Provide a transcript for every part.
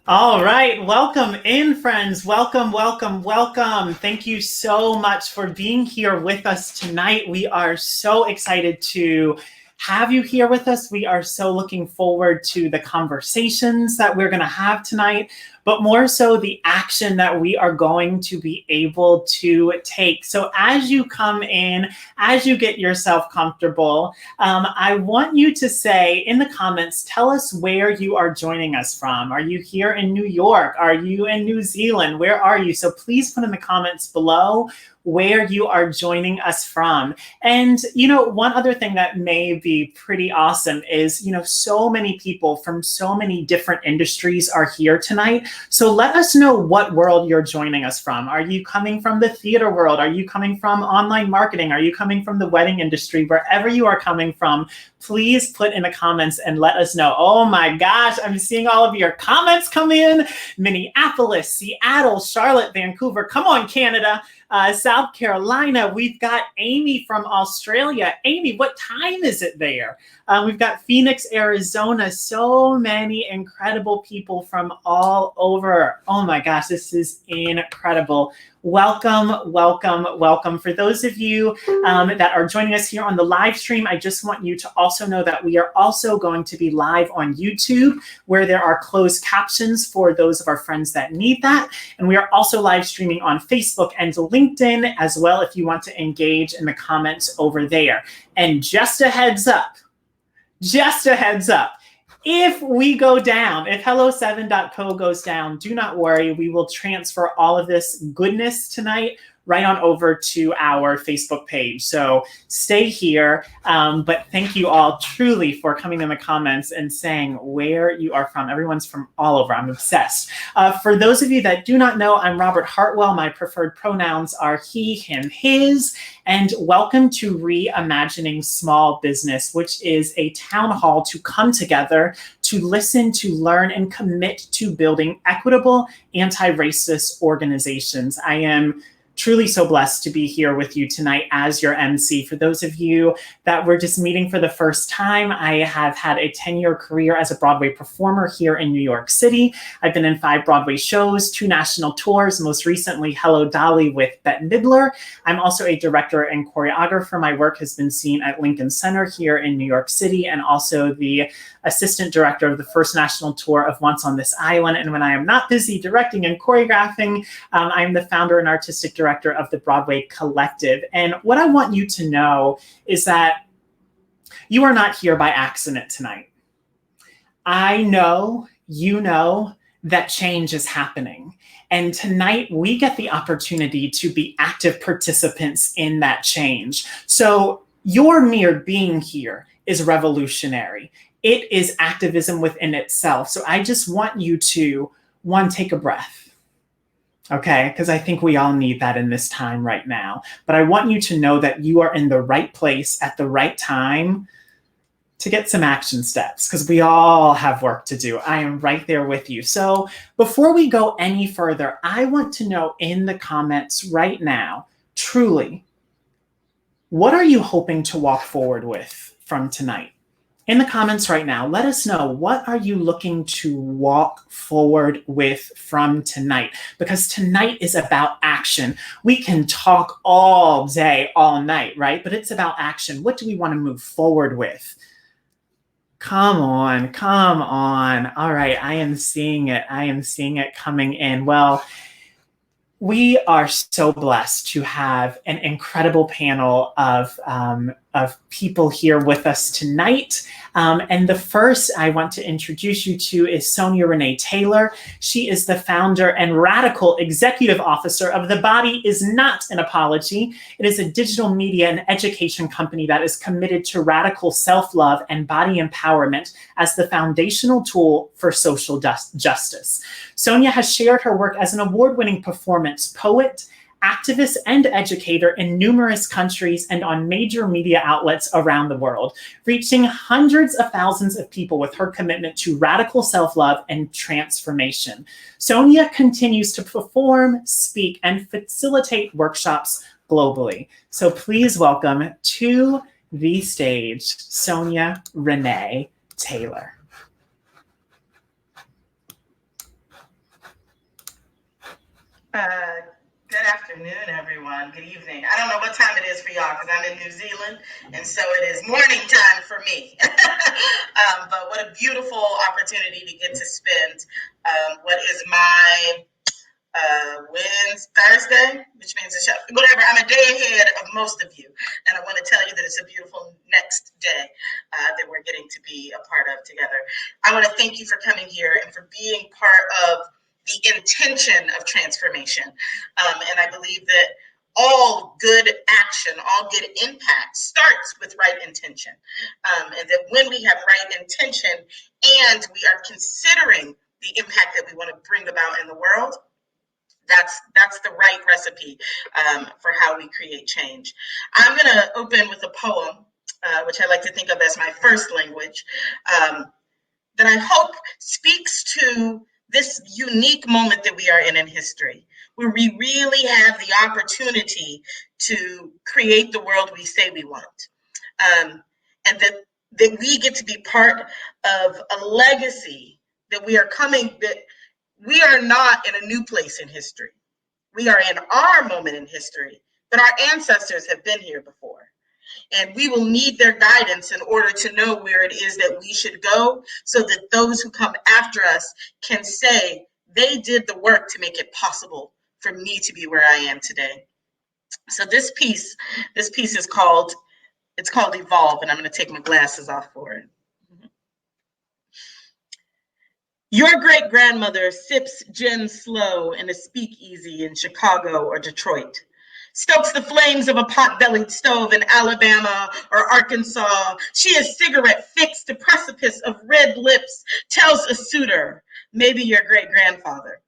All right, welcome in, friends. Welcome, welcome, welcome. Thank you so much for being here with us tonight. We are so excited to have you here with us. We are so looking forward to the conversations that we're going to have tonight, but more so the action that we are going to be able to take. So as you come in, as you get yourself comfortable, I want you to say in the comments, tell us where you are joining us from. Are you here in New York? Are you in New Zealand? Where are you? So please put in the comments below where you are joining us from. And, one other thing that may be pretty awesome is, so many people from so many different industries are here tonight. So let us know what world you're joining us from. Are you coming from the theater world? Are you coming from online marketing? Are you coming from the wedding industry? Wherever you are coming from, please put in the comments and let us know. Oh my gosh, I'm seeing all of your comments come in. Minneapolis, Seattle, Charlotte, Vancouver. Come on, Canada. South Carolina. We've got Amy from Australia. Amy, what time is it there? We've got Phoenix, Arizona. So many incredible people from all over. Oh my gosh, this is incredible. Welcome, welcome, welcome. For those of you that are joining us here on the live stream, I just want you to also know that we are also going to be live on YouTube, where there are closed captions for those of our friends that need that. And we are also live streaming on Facebook and LinkedIn as well if you want to engage in the comments over there. And just a heads up, if we go down, if hello7.co goes down, do not worry. We will transfer all of this goodness tonight right on over to our Facebook page. So stay here. But thank you all truly for coming in the comments and saying where you are from. Everyone's from all over. I'm obsessed. For those of you that do not know, I'm Robert Hartwell. My preferred pronouns are he, him, his. And welcome to Reimagining Small Business, which is a town hall to come together to listen, to learn, and commit to building equitable, anti-racist organizations. I am truly so blessed to be here with you tonight as your MC. For those of you that were just meeting for the first time, I have had a 10-year career as a Broadway performer here in New York City. I've been in 5 Broadway shows, 2 national tours, most recently Hello Dolly with Bette Midler. I'm also a director and choreographer. My work has been seen at Lincoln Center here in New York City, and also the assistant director of the first national tour of Once on This Island. And when I am not busy directing and choreographing, I'm the founder and artistic director of the Broadway Collective. And what I want you to know is that you are not here by accident tonight. I know, you know, that change is happening. And tonight we get the opportunity to be active participants in that change. So your mere being here is revolutionary. It is activism within itself. So I just want you to, one, take a breath. Okay, because I think we all need that in this time right now. But I want you to know that you are in the right place at the right time to get some action steps, because we all have work to do. I am right there with you. So before we go any further, I want to know in the comments right now, truly, what are you hoping to walk forward with from tonight? In the comments right now, let us know, what are you looking to walk forward with from tonight? Because tonight is about action. We can talk all day, all night, right? But it's about action. What do we want to move forward with? Come on, come on. All right, I am seeing it. I am seeing it coming in. Well, we are so blessed to have an incredible panel of people here with us tonight. And the first I want to introduce you to is Sonia Renee Taylor. She is the founder and radical executive officer of The Body Is Not an Apology. It is a digital media and education company that is committed to radical self-love and body empowerment as the foundational tool for social justice. Sonia has shared her work as an award-winning performance poet, activist, and educator in numerous countries and on major media outlets around the world, reaching hundreds of thousands of people with her commitment to radical self-love and transformation. Sonia continues to perform, speak, and facilitate workshops globally. So please welcome to the stage, Sonia Renee Taylor. Good afternoon, everyone. Good evening. I don't know what time it is for y'all because I'm in New Zealand, and so it is morning time for me. But what a beautiful opportunity to get to spend what is my Thursday, which means whatever. I'm a day ahead of most of you, and I want to tell you that it's a beautiful next day that we're getting to be a part of together. I want to thank you for coming here and for being part of the intention of transformation. And I believe that all good action, all good impact starts with right intention. And that when we have right intention and we are considering the impact that we want to bring about in the world, that's the right recipe for how we create change. I'm going to open with a poem, which I like to think of as my first language, that I hope speaks to this unique moment that we are in history, where we really have the opportunity to create the world we say we want. And that we get to be part of a legacy that we are not in a new place in history. We are in our moment in history, but our ancestors have been here before. And we will need their guidance in order to know where it is that we should go, so that those who come after us can say they did the work to make it possible for me to be where I am today. So this piece is called Evolve, and I'm going to take my glasses off for it. Your great-grandmother sips gin slow in a speakeasy in Chicago or Detroit, stokes the flames of a pot-bellied stove in Alabama or Arkansas. She is cigarette fixed to precipice of red lips, tells a suitor, maybe your great-grandfather,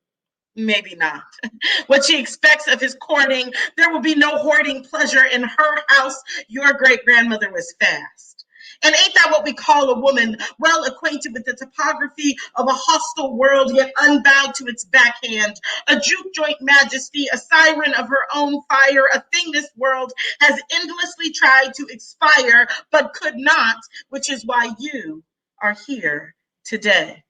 maybe not, what she expects of his courting. There will be no hoarding pleasure in her house. Your great-grandmother was fast. And ain't that what we call a woman, well acquainted with the topography of a hostile world, yet unbowed to its backhand, a juke joint majesty, a siren of her own fire, a thing this world has endlessly tried to expire, but could not, which is why you are here today.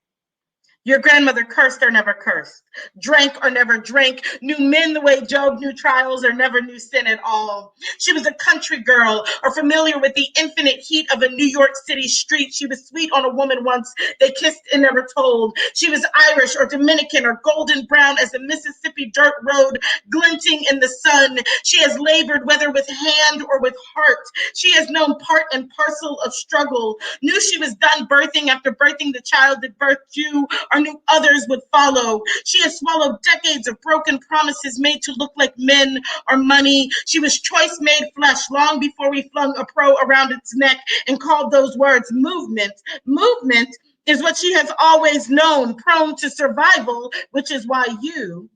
Your grandmother cursed or never cursed, drank or never drank, knew men the way Job knew trials or never knew sin at all. She was a country girl or familiar with the infinite heat of a New York City street. She was sweet on a woman once they kissed and never told. She was Irish or Dominican or golden brown as the Mississippi dirt road glinting in the sun. She has labored whether with hand or with heart. She has known part and parcel of struggle, knew she was done birthing after birthing the child that birthed you, or knew others would follow. She has swallowed decades of broken promises made to look like men or money. She was choice made flesh long before we flung a pro around its neck and called those words movement. Movement is what she has always known, prone to survival, which is why you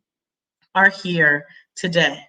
are here today.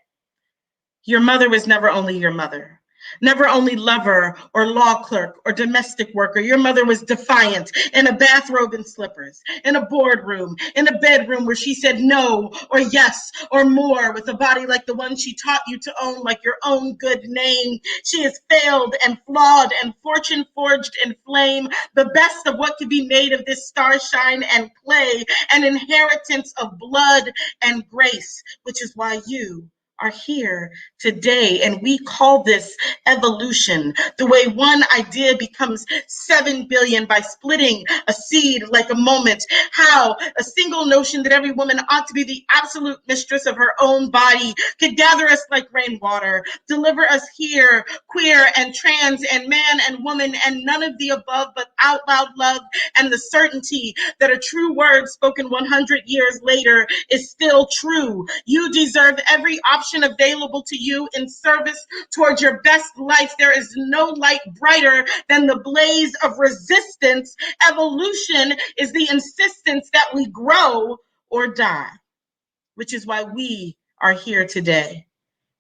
Your mother was never only your mother, never only lover or law clerk or domestic worker. Your mother was defiant, in a bathrobe and slippers, in a boardroom, in a bedroom where she said no or yes or more, with a body like the one she taught you to own, like your own good name. She has failed and flawed and fortune forged in flame, the best of what could be made of this starshine and clay, an inheritance of blood and grace, which is why you are here today. And we call this evolution, the way one idea becomes 7 billion by splitting a seed like a moment. How a single notion that every woman ought to be the absolute mistress of her own body could gather us like rainwater, deliver us here, queer and trans and man and woman and none of the above, but out loud love and the certainty that a true word spoken 100 years later is still true. You deserve every option available to you in service towards your best life. There is no light brighter than the blaze of resistance. Evolution is the insistence that we grow or die, which is why we are here today,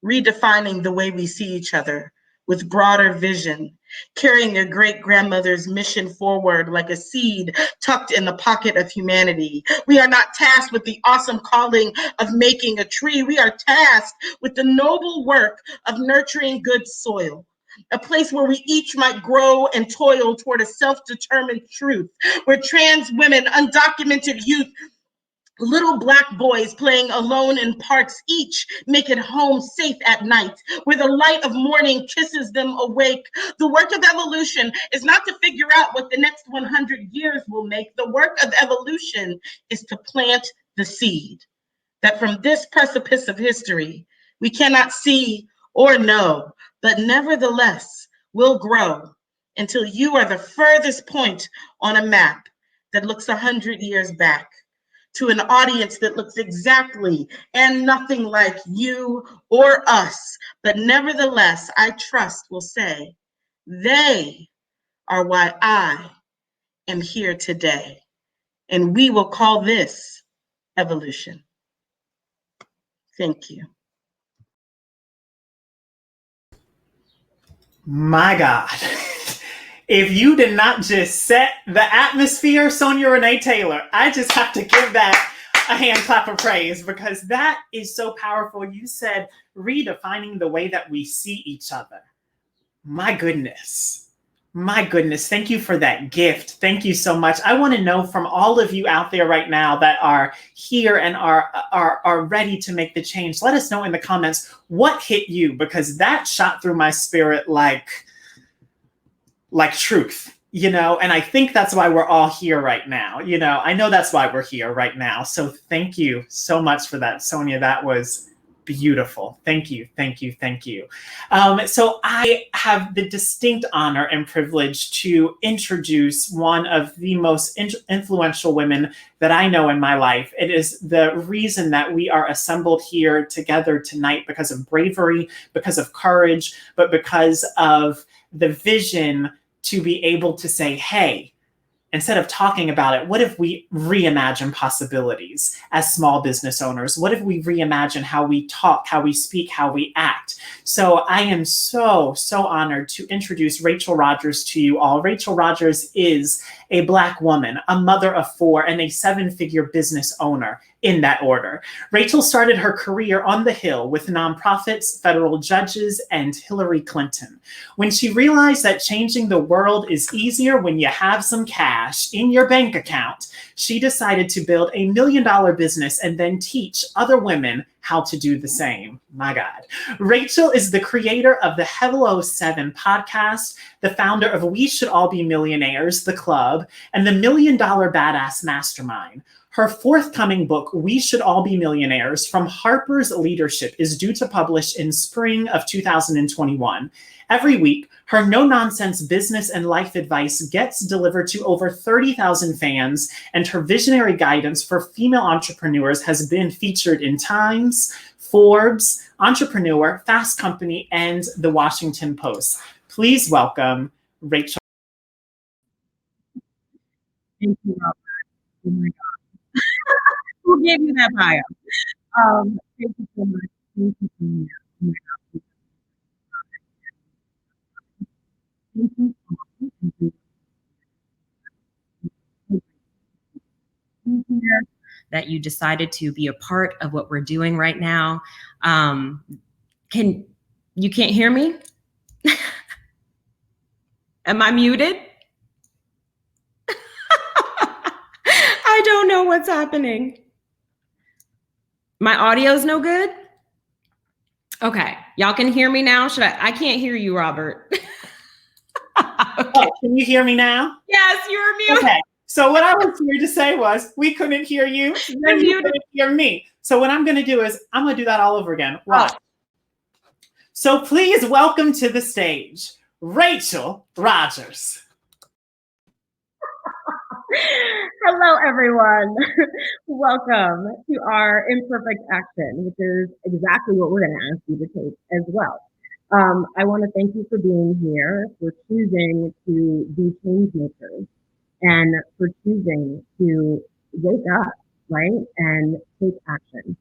redefining the way we see each other with broader vision, carrying your great-grandmother's mission forward like a seed tucked in the pocket of humanity. We are not tasked with the awesome calling of making a tree. We are tasked with the noble work of nurturing good soil, a place where we each might grow and toil toward a self-determined truth, where trans women, undocumented youth, Little black boys playing alone in parks each make it home safe at night, where the light of morning kisses them awake. The work of evolution is not to figure out what the next 100 years will make. The work of evolution is to plant the seed that from this precipice of history we cannot see or know, but nevertheless will grow until you are the furthest point on a map that looks 100 years back, to an audience that looks exactly and nothing like you or us, but nevertheless, I trust will say, they are why I am here today. And we will call this evolution. Thank you. My God. If you did not just set the atmosphere, Sonia Renee Taylor, I just have to give that a hand clap of praise, because that is so powerful. You said redefining the way that we see each other. My goodness. My goodness. Thank you for that gift. Thank you so much. I want to know from all of you out there right now that are here and are ready to make the change. Let us know in the comments what hit you, because that shot through my spirit like truth, and I think that's why we're all here right now. I know that's why we're here right now. So thank you so much for that, Sonia. That was beautiful. Thank you. Thank you. Thank you. So I have the distinct honor and privilege to introduce one of the most influential women that I know in my life. It is the reason that we are assembled here together tonight, because of bravery, because of courage, but because of the vision to be able to say, hey, instead of talking about it, what if we reimagine possibilities as small business owners? What if we reimagine how we talk, how we speak, how we act? So I am so, so honored to introduce Rachel Rodgers to you all. Rachel Rodgers is a Black woman, a mother of 4, and a 7-figure business owner in that order. Rachel started her career on the Hill with nonprofits, federal judges, and Hillary Clinton. When she realized that changing the world is easier when you have some cash in your bank account, she decided to build a $1 million business and then teach other women how to do the same. My God. Rachel is the creator of the Hello 7 podcast, the founder of We Should All Be Millionaires, the club, and the $1 Million Badass Mastermind. Her forthcoming book, We Should All Be Millionaires, from Harper's Leadership, is due to publish in spring of 2021. Every week, her no-nonsense business and life advice gets delivered to over 30,000 fans, and her visionary guidance for female entrepreneurs has been featured in Times, Forbes, Entrepreneur, Fast Company, and The Washington Post. Please welcome Rachel. Thank you, Robert. Oh my God. Who gave you that bio? Thank you so much. Thank you so much. Oh my God. Thank you so much. Thank you. Here, that you decided to be a part of what we're doing right now. Can't hear me? Am I muted? I don't know what's happening. My audio's no good? Okay, y'all can hear me now? I can't hear you, Robert. Okay. Oh, can you hear me now? Yes, you're muted. Okay. So what I was here to say was we couldn't hear you, then you couldn't hear me. So what I'm going to do is I'm going to do that all over again. Watch. So please welcome to the stage, Rachel Rodgers. Hello, everyone. Welcome to our Imperfect Action, which is exactly what we're going to ask you to take as well. I want to thank you for being here, for choosing to be change makers, and for choosing to wake up, right, and take action.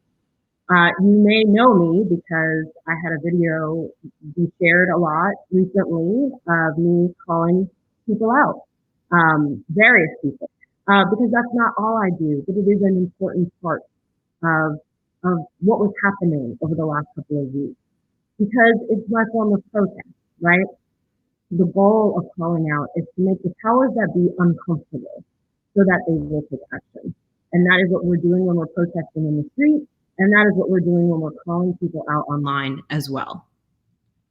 You may know me because I had a video be shared a lot recently of me calling people out, various people, because that's not all I do, but it is an important part of what was happening over the last couple of weeks, because it's my form of protest, right? The goal of calling out is to make the powers that be uncomfortable so that they will take action. And that is what we're doing when we're protesting in the street. And that is what we're doing when we're calling people out online as well.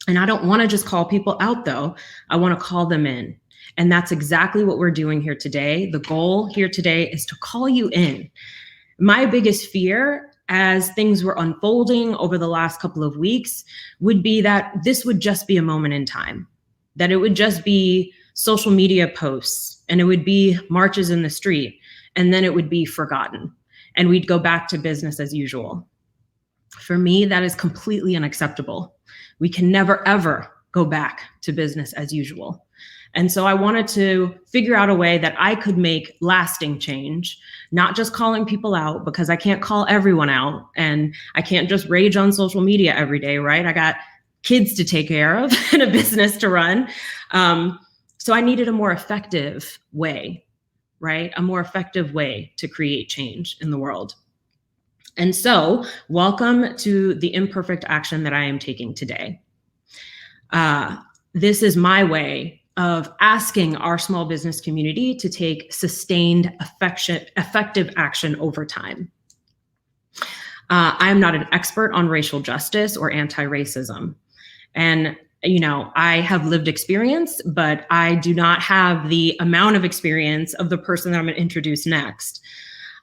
And I don't want to just call people out, though. I want to call them in. And that's exactly what we're doing here today. The goal here today is to call you in. My biggest fear as things were unfolding over the last couple of weeks would be that this would just be a moment in time, that it would just be social media posts and it would be marches in the street, and then it would be forgotten and we'd go back to business as usual. For me, that is completely unacceptable. We can never, ever go back to business as usual. And so I wanted to figure out a way that I could make lasting change, not just calling people out, because I can't call everyone out and I can't just rage on social media every day, right? I got kids to take care of and a business to run. So I needed a more effective way, right? A more effective way to create change in the world. And so welcome to the imperfect action that I am taking today. This is my way of asking our small business community to take sustained, effective action over time. I am not an expert on racial justice or anti-racism. And, I have lived experience, but I do not have the amount of experience of the person that I'm going to introduce next.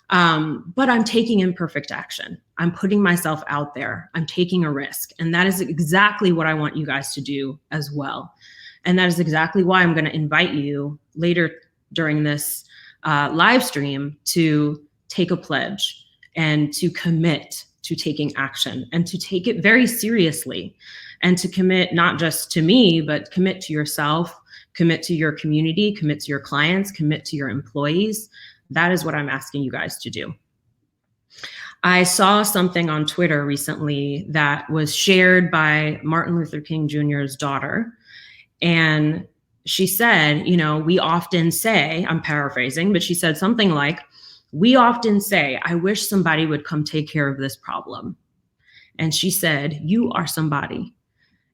But I'm taking imperfect action. I'm putting myself out there. I'm taking a risk. And that is exactly what I want you guys to do as well. And that is exactly why I'm going to invite you later during this live stream to take a pledge and to commit to taking action and to take it very seriously and to commit not just to me, but commit to yourself, commit to your community, commit to your clients, commit to your employees. That is what I'm asking you guys to do. I saw something on Twitter recently that was shared by Martin Luther King Jr.'s daughter. And she said, we often say, I'm paraphrasing, but she said something like, we often say, I wish somebody would come take care of this problem. And she said, you are somebody.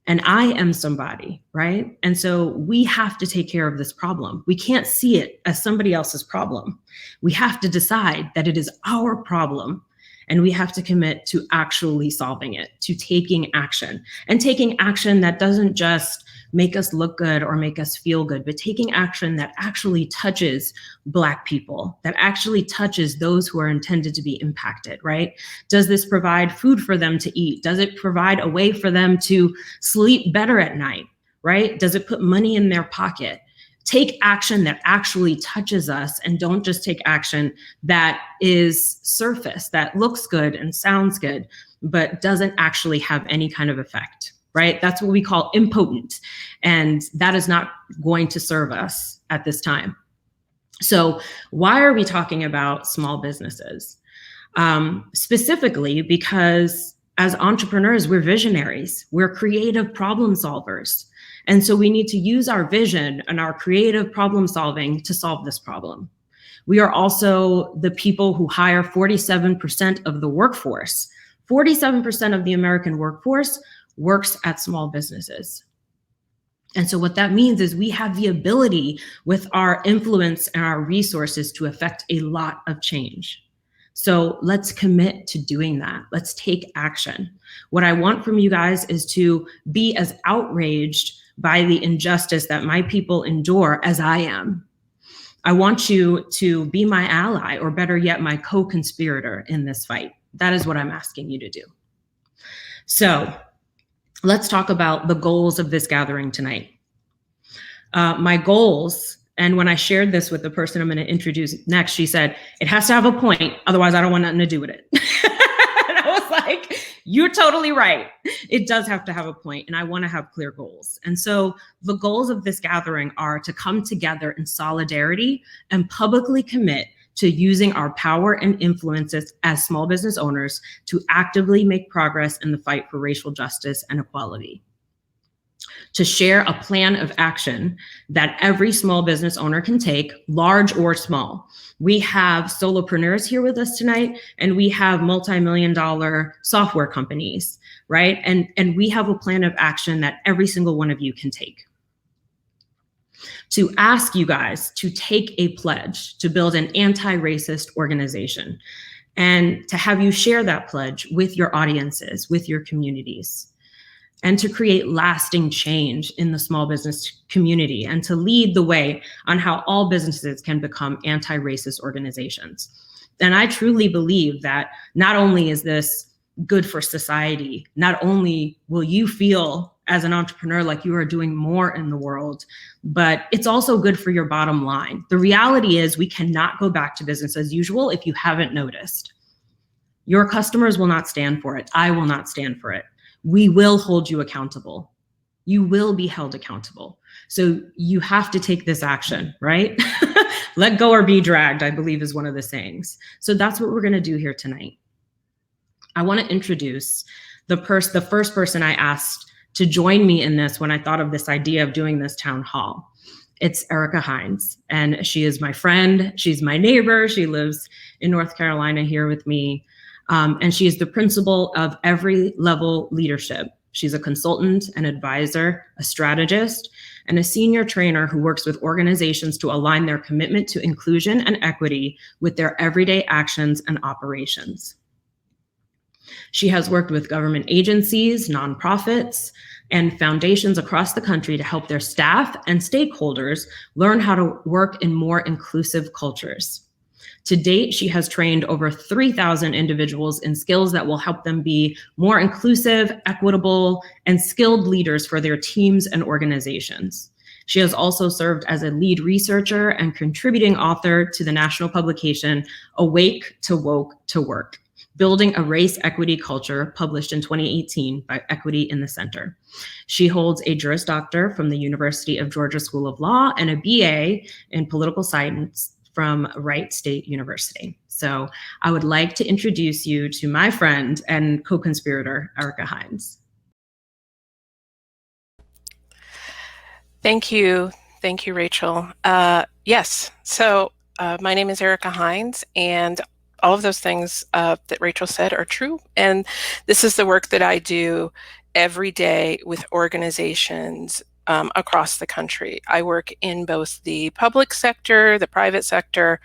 And I am somebody, right? And so we have to take care of this problem. We can't see it as somebody else's problem. We have to decide that it is our problem. And we have to commit to actually solving it, to taking action. And taking action that doesn't just make us look good or make us feel good, but taking action that actually touches Black people, that actually touches those who are intended to be impacted, right? Does this provide food for them to eat? Does it provide a way for them to sleep better at night, right? Does it put money in their pocket? Take action that actually touches us, and don't just take action that is surface, that looks good and sounds good, but doesn't actually have any kind of effect. Right? That's what we call impotent. And that is not going to serve us at this time. So why are we talking about small businesses? Specifically because as entrepreneurs, we're visionaries. We're creative problem solvers. And so we need to use our vision and our creative problem solving to solve this problem. We are also the people who hire 47% of the workforce. 47% of the American workforce works at small businesses. And so what that means is we have the ability with our influence and our resources to affect a lot of change. So let's commit to doing that. Let's take action. What I want from you guys is to be as outraged by the injustice that my people endure as I am. I want you to be my ally, or better yet, my co-conspirator in this fight. That is what I'm asking you to do. So let's talk about the goals of this gathering tonight. My goals, and when I shared this with the person I'm going to introduce next, she said, it has to have a point, otherwise I don't want nothing to do with it. And I was like, you're totally right. It does have to have a point, and I want to have clear goals. And so the goals of this gathering are to come together in solidarity and publicly commit to using our power and influences as small business owners to actively make progress in the fight for racial justice and equality. To share a plan of action that every small business owner can take, large or small. We have solopreneurs here with us tonight, and we have multi-million-dollar software companies, right? And we have a plan of action that every single one of you can take. to ask you guys to take a pledge to build an anti-racist organization and to have you share that pledge with your audiences, with your communities, and to create lasting change in the small business community and to lead the way on how all businesses can become anti-racist organizations. And I truly believe that not only is this good for society, not only will you feel as an entrepreneur like you are doing more in the world, but it's also good for your bottom line. The reality is we cannot go back to business as usual if you haven't noticed. Your customers will not stand for it. I will not stand for it. We will hold you accountable. You will be held accountable. So you have to take this action, right? Let go or be dragged, I believe is one of the sayings. So that's what we're going to do here tonight. I want to introduce the first person I asked to join me in this when I thought of this idea of doing this town hall. It's Erica Hines, and she is my friend. She's my neighbor. She lives in North Carolina here with me. And she is the principal of Every Level Leadership. She's a consultant, an advisor, a strategist, and a senior trainer who works with organizations to align their commitment to inclusion and equity with their everyday actions and operations. She has worked with government agencies, nonprofits, and foundations across the country to help their staff and stakeholders learn how to work in more inclusive cultures. To date, she has trained over 3,000 individuals in skills that will help them be more inclusive, equitable, and skilled leaders for their teams and organizations. She has also served as a lead researcher and contributing author to the national publication, Awake to Woke to Work, Building a Race Equity Culture, published in 2018 by Equity in the Center. She holds a Juris Doctor from the University of Georgia School of Law and a BA in Political Science from Wright State University. So I would like to introduce you to my friend and co-conspirator, Erica Hines. Thank you. Thank you, Rachel. Yes, so my name is Erica Hines, and all of those things that Rachel said are true. And this is the work that I do every day with organizations across the country. I work in both the public sector, the private sector,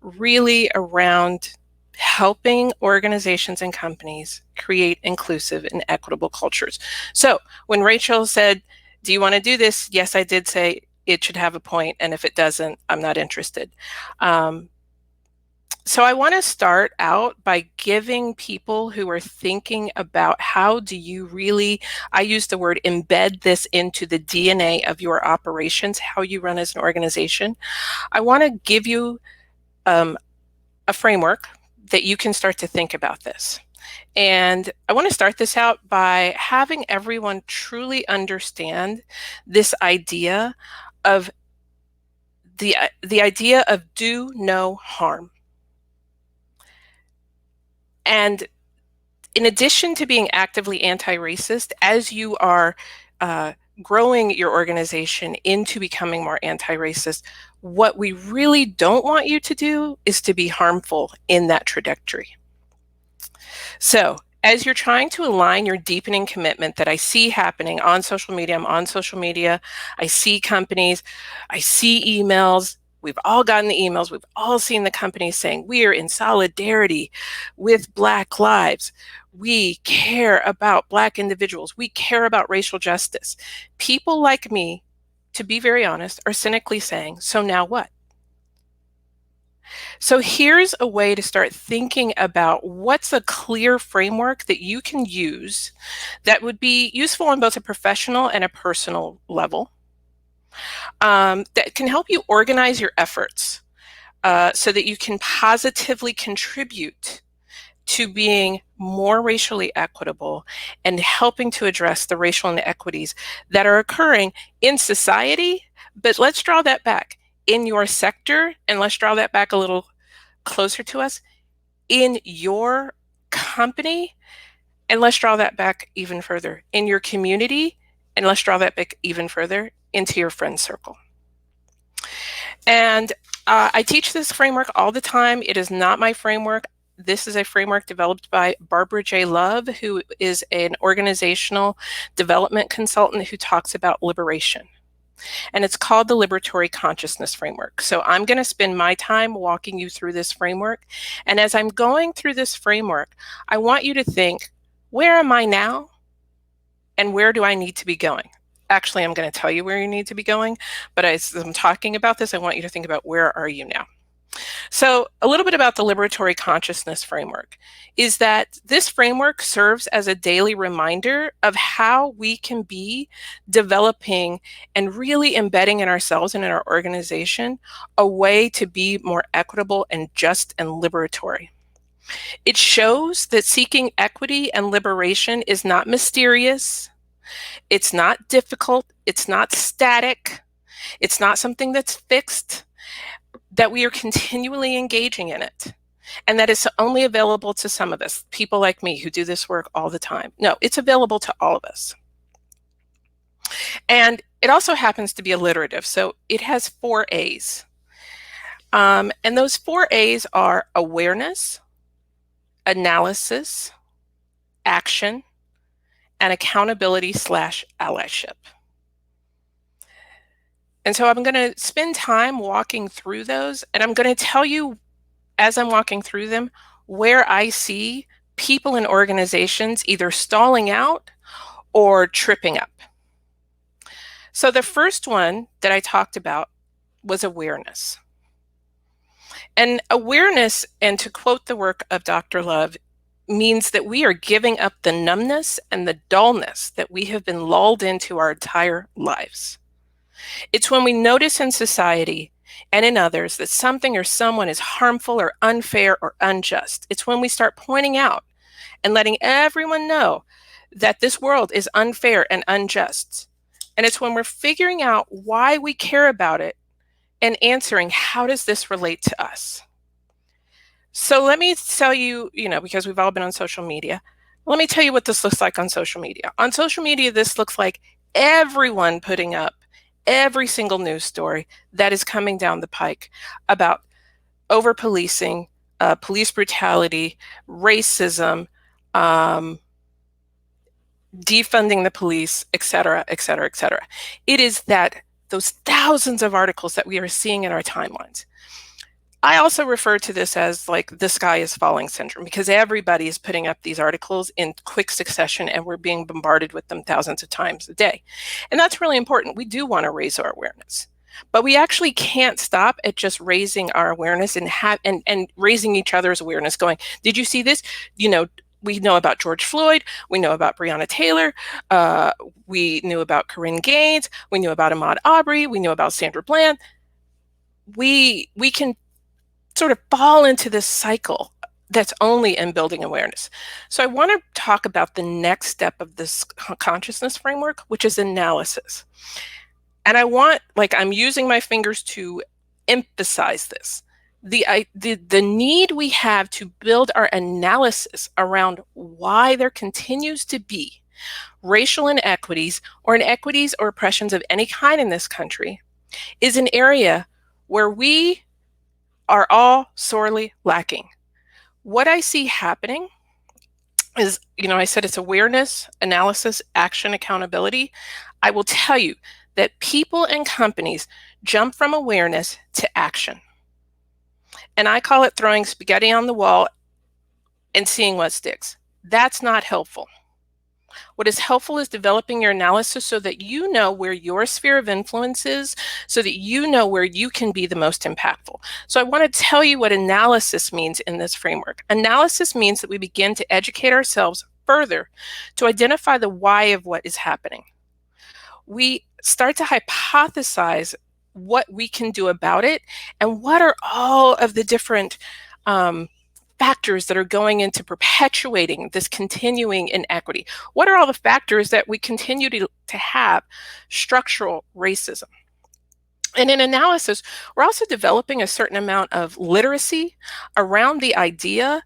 really around helping organizations and companies create inclusive and equitable cultures. So when Rachel said, do you want to do this? Yes, I did say it should have a point, and if it doesn't, I'm not interested. So I want to start out by giving people who are thinking about how do you really, I use the word embed this into the DNA of your operations, how you run as an organization. I want to give you a framework that you can start to think about this. And I want to start this out by having everyone truly understand this idea of the idea of do no harm. And in addition to being actively anti-racist, as you are growing your organization into becoming more anti-racist, what we really don't want you to do is to be harmful in that trajectory. So as you're trying to align your deepening commitment that I see happening on social media, I'm on social media, I see companies, I see emails, we've all gotten the emails, we've all seen the companies saying, we are in solidarity with Black lives. We care about Black individuals. We care about racial justice. People like me, to be very honest, are cynically saying, so now what? So here's a way to start thinking about what's a clear framework that you can use that would be useful on both a professional and a personal level, that can help you organize your efforts so that you can positively contribute to being more racially equitable and helping to address the racial inequities that are occurring in society. But let's draw that back in your sector, and let's draw that back a little closer to us in your company, and let's draw that back even further in your community, and let's draw that back even further into your friend circle. And I teach this framework all the time. It is not my framework. This is a framework developed by Barbara J. Love, who is an organizational development consultant who talks about liberation. and it's called the Liberatory Consciousness Framework. So I'm going to spend my time walking you through this framework. And as I'm going through this framework, I want you to think, where am I now? And where do I need to be going? Actually, I'm going to tell you where you need to be going, but as I'm talking about this, I want you to think about where are you now? So a little bit about the Liberatory Consciousness Framework is that this framework serves as a daily reminder of how we can be developing and really embedding in ourselves and in our organization a way to be more equitable and just and liberatory. It shows that seeking equity and liberation is not mysterious. It's not difficult. It's not static. It's not something that's fixed, that we are continually engaging in it. And that is only available to some of us, people like me who do this work all the time. No, it's available to all of us. And it also happens to be alliterative. So it has 4 A's. And those 4 A's are awareness, analysis, action, and accountability/allyship. And so I'm going to spend time walking through those, and I'm going to tell you as I'm walking through them where I see people and organizations either stalling out or tripping up. So the first one that I talked about was awareness. And awareness, and to quote the work of Dr. Love, means that we are giving up the numbness and the dullness that we have been lulled into our entire lives. It's when we notice in society and in others that something or someone is harmful or unfair or unjust. It's when we start pointing out and letting everyone know that this world is unfair and unjust. And it's when we're figuring out why we care about it and answering, how does this relate to us? So let me tell you, because we've all been on social media, let me tell you what this looks like on social media. On social media, this looks like everyone putting up every single news story that is coming down the pike about over-policing, police brutality, racism, defunding the police, et cetera, et cetera, et cetera. It is those thousands of articles that we are seeing in our timelines. I also refer to this as like the sky is falling syndrome, because everybody is putting up these articles in quick succession and we're being bombarded with them thousands of times a day. And that's really important. We do want to raise our awareness, but we actually can't stop at just raising our awareness and raising each other's awareness, going, did you see this? We know about George Floyd, we know about Breonna Taylor, we knew about Corinne Gaines, we knew about Ahmaud Arbery, we knew about Sandra Bland. We can sort of fall into this cycle that's only in building awareness. So I want to talk about the next step of this consciousness framework, which is analysis. And I'm using my fingers to emphasize this. The need we have to build our analysis around why there continues to be racial inequities or inequities or oppressions of any kind in this country is an area where we are all sorely lacking. What I see happening is, I said it's awareness, analysis, action, accountability. I will tell you that people and companies jump from awareness to action. And I call it throwing spaghetti on the wall and seeing what sticks. That's not helpful. What is helpful is developing your analysis so that you know where your sphere of influence is, so that you know where you can be the most impactful. So I want to tell you what analysis means in this framework. Analysis means that we begin to educate ourselves further to identify the why of what is happening. We start to hypothesize what we can do about it and what are all of the different factors that are going into perpetuating this continuing inequity. What are all the factors that we continue to have structural racism? And in analysis, we're also developing a certain amount of literacy around the idea,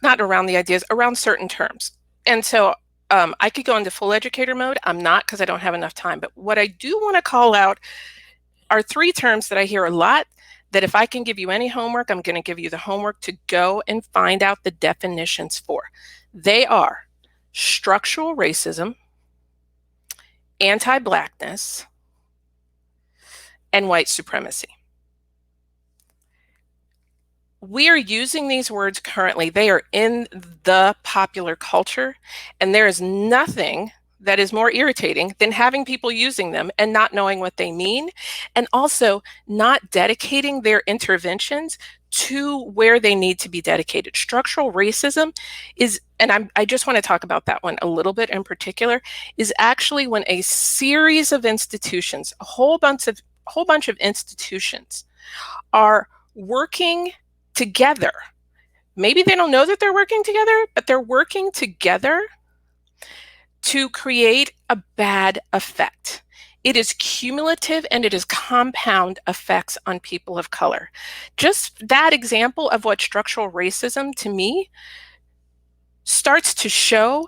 around certain terms. And so I could go into full educator mode. I'm not, because I don't have enough time. But what I do want to call out are 3 terms that I hear a lot, that if I can give you any homework, I'm going to give you the homework to go and find out the definitions for. They are structural racism, anti-Blackness, and white supremacy. We are using these words currently. They are in the popular culture, and there is nothing that is more irritating than having people using them and not knowing what they mean, and also not dedicating their interventions to where they need to be dedicated. Structural racism is, and I just want to talk about that one a little bit in particular, is actually when a series of institutions, a whole bunch of institutions are working together. Maybe they don't know that they're working together, but they're working together to create a bad effect. It is cumulative and it is compound effects on people of color. Just that example of what structural racism to me starts to show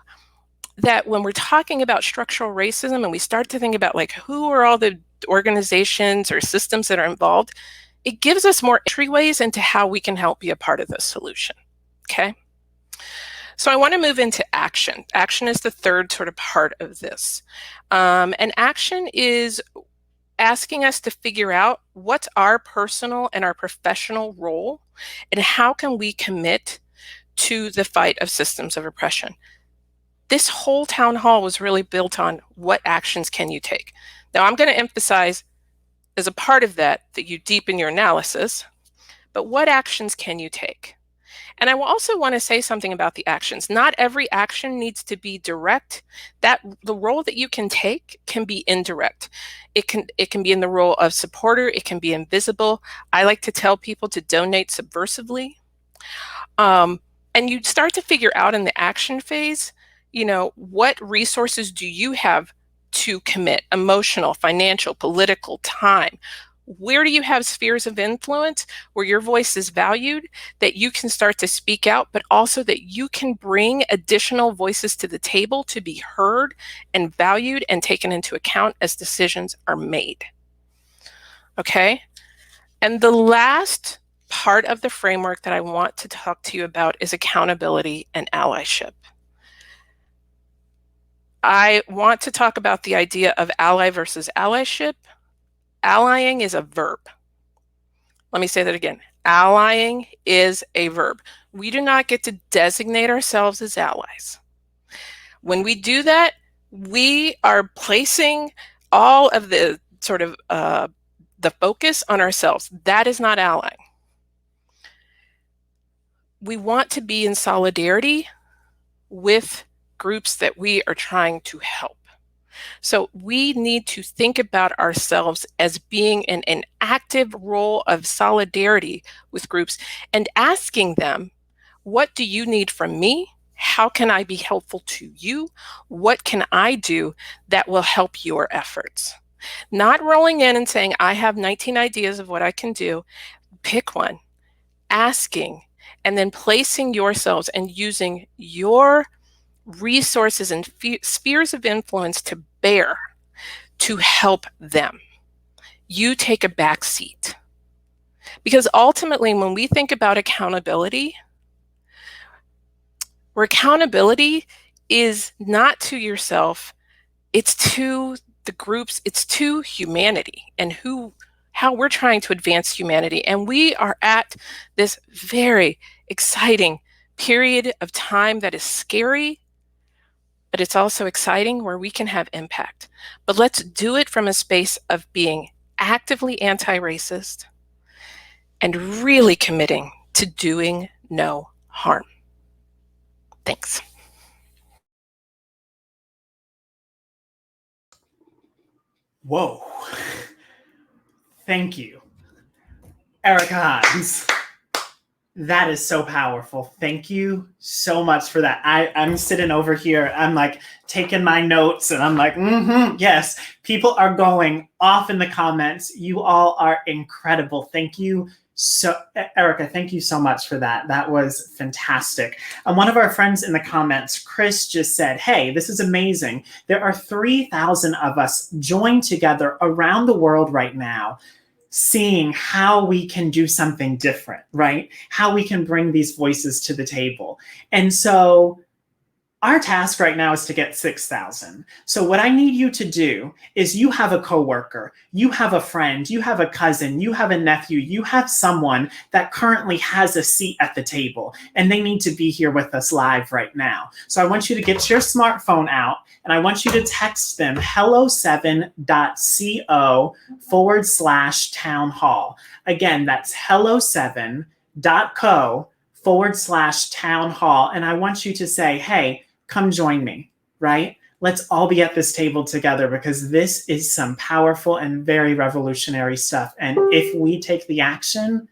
that when we're talking about structural racism and we start to think about like who are all the organizations or systems that are involved, it gives us more entryways into how we can help be a part of the solution, okay? So I want to move into action. Action is the third sort of part of this. And action is asking us to figure out what's our personal and our professional role and how can we commit to the fight of systems of oppression. This whole town hall was really built on what actions can you take. Now I'm going to emphasize as a part of that you deepen your analysis, but what actions can you take? And I will also want to say something about the actions. Not every action needs to be direct. That the role that you can take can be indirect. It can be in the role of supporter. It can be invisible. I like to tell people to donate subversively. And you start to figure out in the action phase, you know, what resources do you have to commit? Emotional, financial, political, time. Where do you have spheres of influence where your voice is valued, that you can start to speak out, but also that you can bring additional voices to the table to be heard and valued and taken into account as decisions are made? Okay? And the last part of the framework that I want to talk to you about is accountability and allyship. I want to talk about the idea of ally versus allyship. Allying is a verb. Let me say that again. Allying is a verb. We do not get to designate ourselves as allies. When we do that, we are placing all of the sort of the focus on ourselves. That is not allying. We want to be in solidarity with groups that we are trying to help. So we need to think about ourselves as being in an active role of solidarity with groups and asking them, what do you need from me? How can I be helpful to you? What can I do that will help your efforts? Not rolling in and saying, I have 19 ideas of what I can do. Pick one. Asking, and then placing yourselves and using your resources and spheres of influence to bear to help them. You take a back seat. Because ultimately, when we think about accountability, where accountability is not to yourself, it's to the groups, it's to humanity and how we're trying to advance humanity. And we are at this very exciting period of time that is scary, but it's also exciting where we can have impact. But let's do it from a space of being actively anti-racist and really committing to doing no harm. Thanks. Whoa. Thank you, Erica Hines. That is so powerful. Thank you so much for that. I'm sitting over here. I'm like taking my notes and I'm like, yes. People are going off in the comments. You all are incredible. Thank you. So, Erica, thank you so much for that. That was fantastic. And one of our friends in the comments, Chris, just said, hey, this is amazing. There are 3,000 of us joined together around the world right now, seeing how we can do something different, right? How we can bring these voices to the table. And so Our task right now is to get 6,000. So what I need you to do is you have a coworker, you have a friend, you have a cousin, you have a nephew, you have someone that currently has a seat at the table and they need to be here with us live right now. So I want you to get your smartphone out and I want you to text them hello7.co/town hall. Again, that's hello7.co/town hall. And I want you to say, hey, come join me, right? Let's all be at this table together because this is some powerful and very revolutionary stuff. And if we take the action,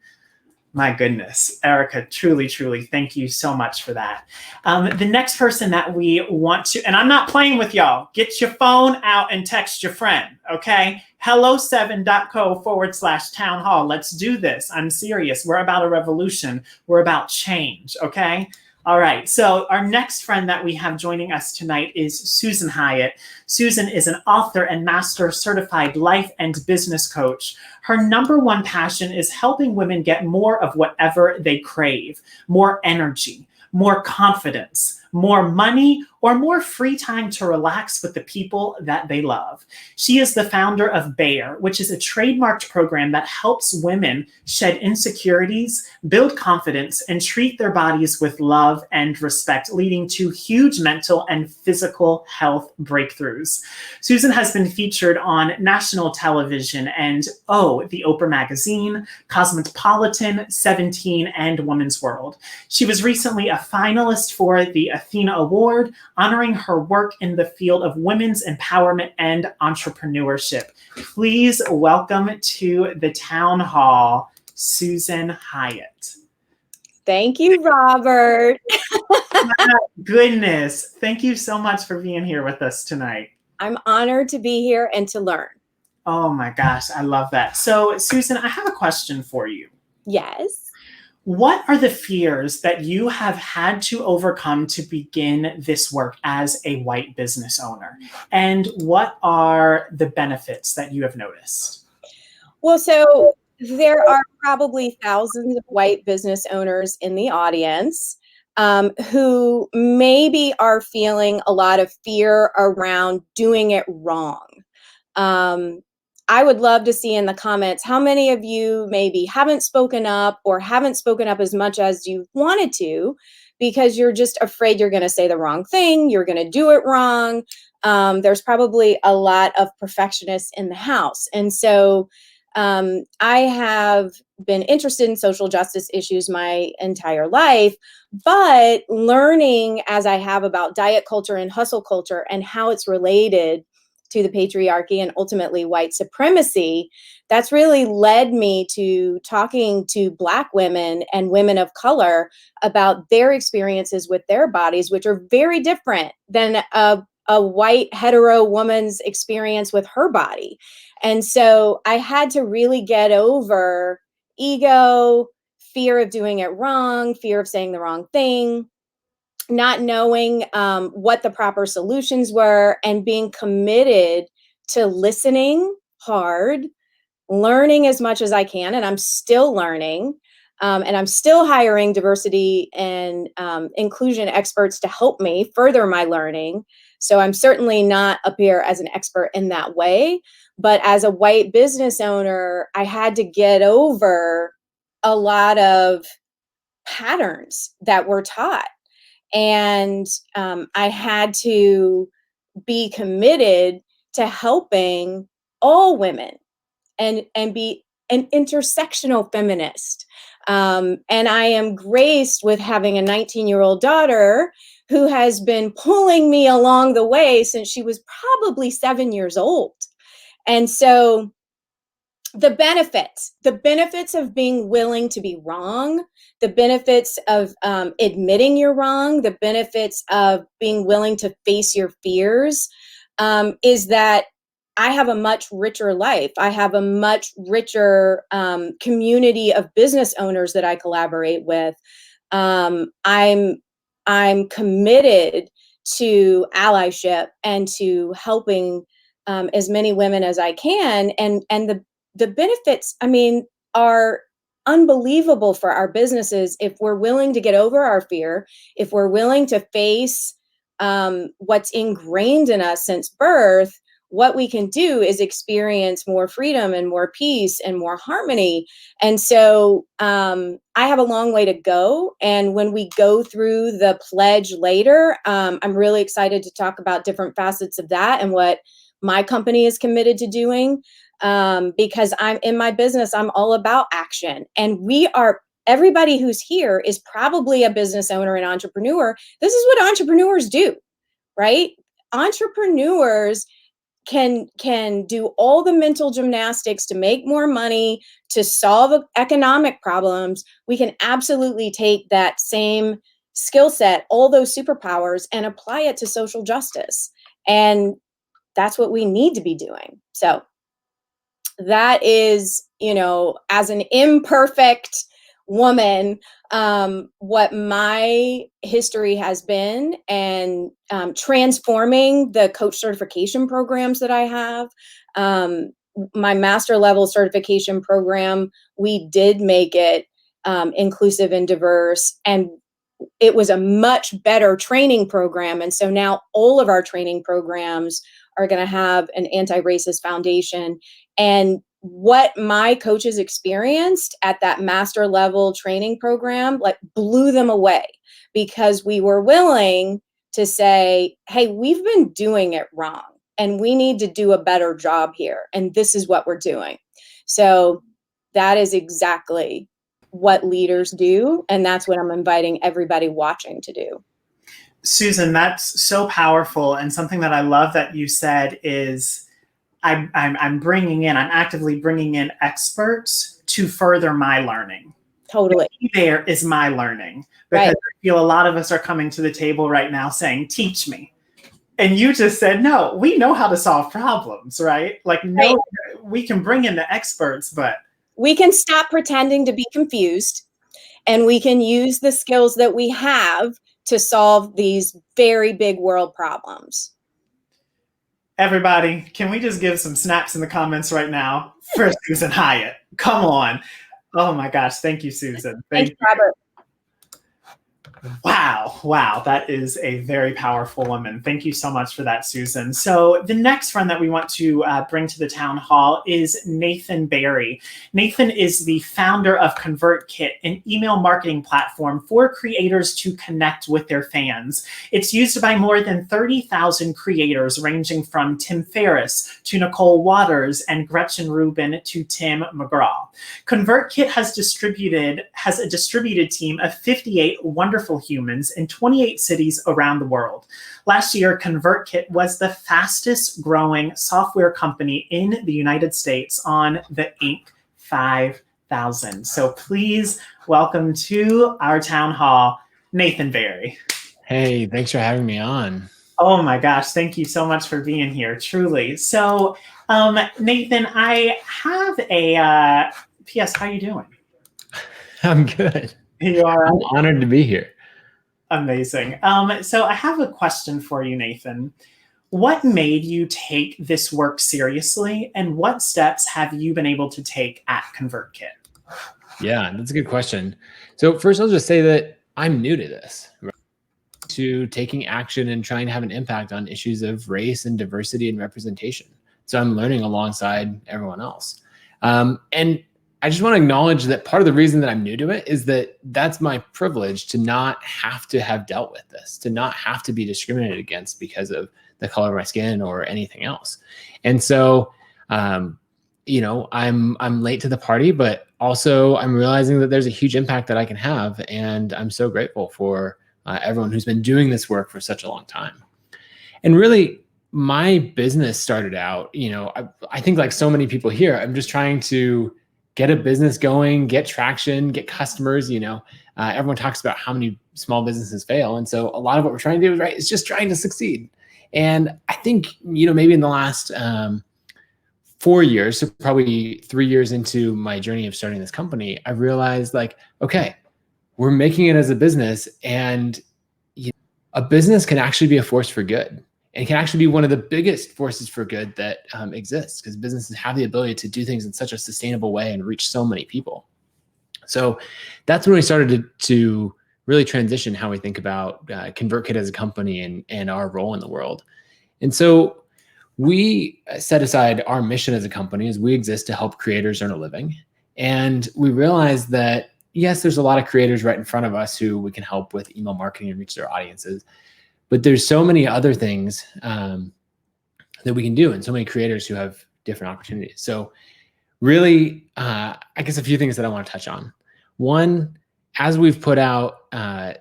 my goodness, Erica, truly, truly, thank you so much for that. The next person that we want to, and I'm not playing with y'all, get your phone out and text your friend, okay? hello7.co/town hall. Let's do this. I'm serious. We're about a revolution. We're about change, okay? All right, so our next friend that we have joining us tonight is Susan Hyatt. Susan is an author and master certified life and business coach. Her number one passion is helping women get more of whatever they crave, more energy, more confidence, more money, or more free time to relax with the people that they love. She is the founder of Bear, which is a trademarked program that helps women shed insecurities, build confidence, and treat their bodies with love and respect, leading to huge mental and physical health breakthroughs. Susan has been featured on national television and, the Oprah Magazine, Cosmopolitan, 17, and Woman's World. She was recently a finalist for the Athena Award, honoring her work in the field of women's empowerment and entrepreneurship. Please welcome to the town hall, Susan Hyatt. Thank you, Robert. My goodness. Thank you so much for being here with us tonight. I'm honored to be here and to learn. Oh my gosh, I love that. So, Susan, I have a question for you. Yes. What are the fears that you have had to overcome to begin this work as a white business owner? And what are the benefits that you have noticed? Well, so there are probably thousands of white business owners in the audience who maybe are feeling a lot of fear around doing it wrong. I would love to see in the comments how many of you maybe haven't spoken up or haven't spoken up as much as you wanted to because you're just afraid you're going to say the wrong thing, you're going to do it wrong. There's probably a lot of perfectionists in the house. And so I have been interested in social justice issues my entire life, but learning as I have about diet culture and hustle culture and how it's related to the patriarchy and ultimately white supremacy, that's really led me to talking to Black women and women of color about their experiences with their bodies, which are very different than a white hetero woman's experience with her body. And so I had to really get over ego, fear of doing it wrong, fear of saying the wrong thing, not knowing what the proper solutions were, and being committed to listening hard, learning as much as I can, and I'm still learning, and I'm still hiring diversity and inclusion experts to help me further my learning. So I'm certainly not up here as an expert in that way, but as a white business owner, I had to get over a lot of patterns that were taught. And I had to be committed to helping all women and be an intersectional feminist. And I am graced with having a 19-year-old daughter who has been pulling me along the way since she was probably 7 years old. And so the benefits of being willing to be wrong, the benefits of admitting you're wrong, the benefits of being willing to face your fears, is that I have a much richer life. I have a much richer community of business owners that I collaborate with. I'm committed to allyship and to helping as many women as I can, and the benefits, I mean, are unbelievable for our businesses if we're willing to get over our fear, if we're willing to face what's ingrained in us since birth, what we can do is experience more freedom and more peace and more harmony. And so I have a long way to go. And when we go through the pledge later, I'm really excited to talk about different facets of that and what my company is committed to doing. Because I'm in my business, I'm all about action. And everybody who's here is probably a business owner and entrepreneur. This is what entrepreneurs do, right? Entrepreneurs can do all the mental gymnastics to make more money, to solve economic problems. We can absolutely take that same skill set, all those superpowers, and apply it to social justice. And that's what we need to be doing. So that is, as an imperfect woman, what my history has been, and transforming the coach certification programs that I have. My master level certification program, we did make it inclusive and diverse, and it was a much better training program. And so now all of our training programs are going to have an anti-racist foundation. And what my coaches experienced at that master level training program, blew them away, because we were willing to say, hey, we've been doing it wrong and we need to do a better job here. And this is what we're doing. So that is exactly what leaders do. And that's what I'm inviting everybody watching to do. Susan, that's so powerful. And something that I love that you said is I'm actively bringing in experts to further my learning. Totally. There is my learning, because Right. I feel a lot of us are coming to the table right now saying, teach me. And you just said, no, we know how to solve problems, right? No, we can bring in the experts, but we can stop pretending to be confused, and we can use the skills that we have to solve these very big world problems. Everybody, can we just give some snaps in the comments right now for Susan Hyatt? Come on. Oh my gosh. Thank you, Susan. Thanks, Robert. Wow. That is a very powerful woman. Thank you so much for that, Susan. So the next friend that we want to bring to the town hall is Nathan Barry. Nathan is the founder of ConvertKit, an email marketing platform for creators to connect with their fans. It's used by more than 30,000 creators, ranging from Tim Ferriss to Nicole Waters and Gretchen Rubin to Tim McGraw. ConvertKit has a distributed team of 58 wonderful humans in 28 cities around the world. Last year, ConvertKit was the fastest growing software company in the United States on the Inc. 5000. So please welcome to our town hall, Nathan Barry. Hey, thanks for having me on. Oh my gosh, thank you so much for being here, truly. So Nathan, I have a P.S. How you doing? I'm good. You are I'm honored to be here. Amazing. So I have a question for you, Nathan. What made you take this work seriously, and what steps have you been able to take at ConvertKit? Yeah, that's a good question. So first, I'll just say that I'm new to this, right? To taking action and trying to have an impact on issues of race and diversity and representation. So I'm learning alongside everyone else. And I just want to acknowledge that part of the reason that I'm new to it is that that's my privilege, to not have to have dealt with this, to not have to be discriminated against because of the color of my skin or anything else. And so, I'm late to the party, but also I'm realizing that there's a huge impact that I can have. And I'm so grateful for everyone who's been doing this work for such a long time. And really, my business started out, I think like so many people here, I'm just trying to get a business going, get traction, get customers. Everyone talks about how many small businesses fail. And so a lot of what we're trying to do is just trying to succeed. And I think, maybe in the last 4 years, so probably 3 years into my journey of starting this company, I realized okay, we're making it as a business, and a business can actually be a force for good. And can actually be one of the biggest forces for good that exists, because businesses have the ability to do things in such a sustainable way and reach so many people. So that's when we started to really transition how we think about ConvertKit as a company and our role in the world. And so we set aside our mission as a company as we exist to help creators earn a living. And we realized that, yes, there's a lot of creators right in front of us who we can help with email marketing and reach their audiences. But there's so many other things that we can do, and so many creators who have different opportunities. So really, I guess a few things that I want to touch on. One, as we've put out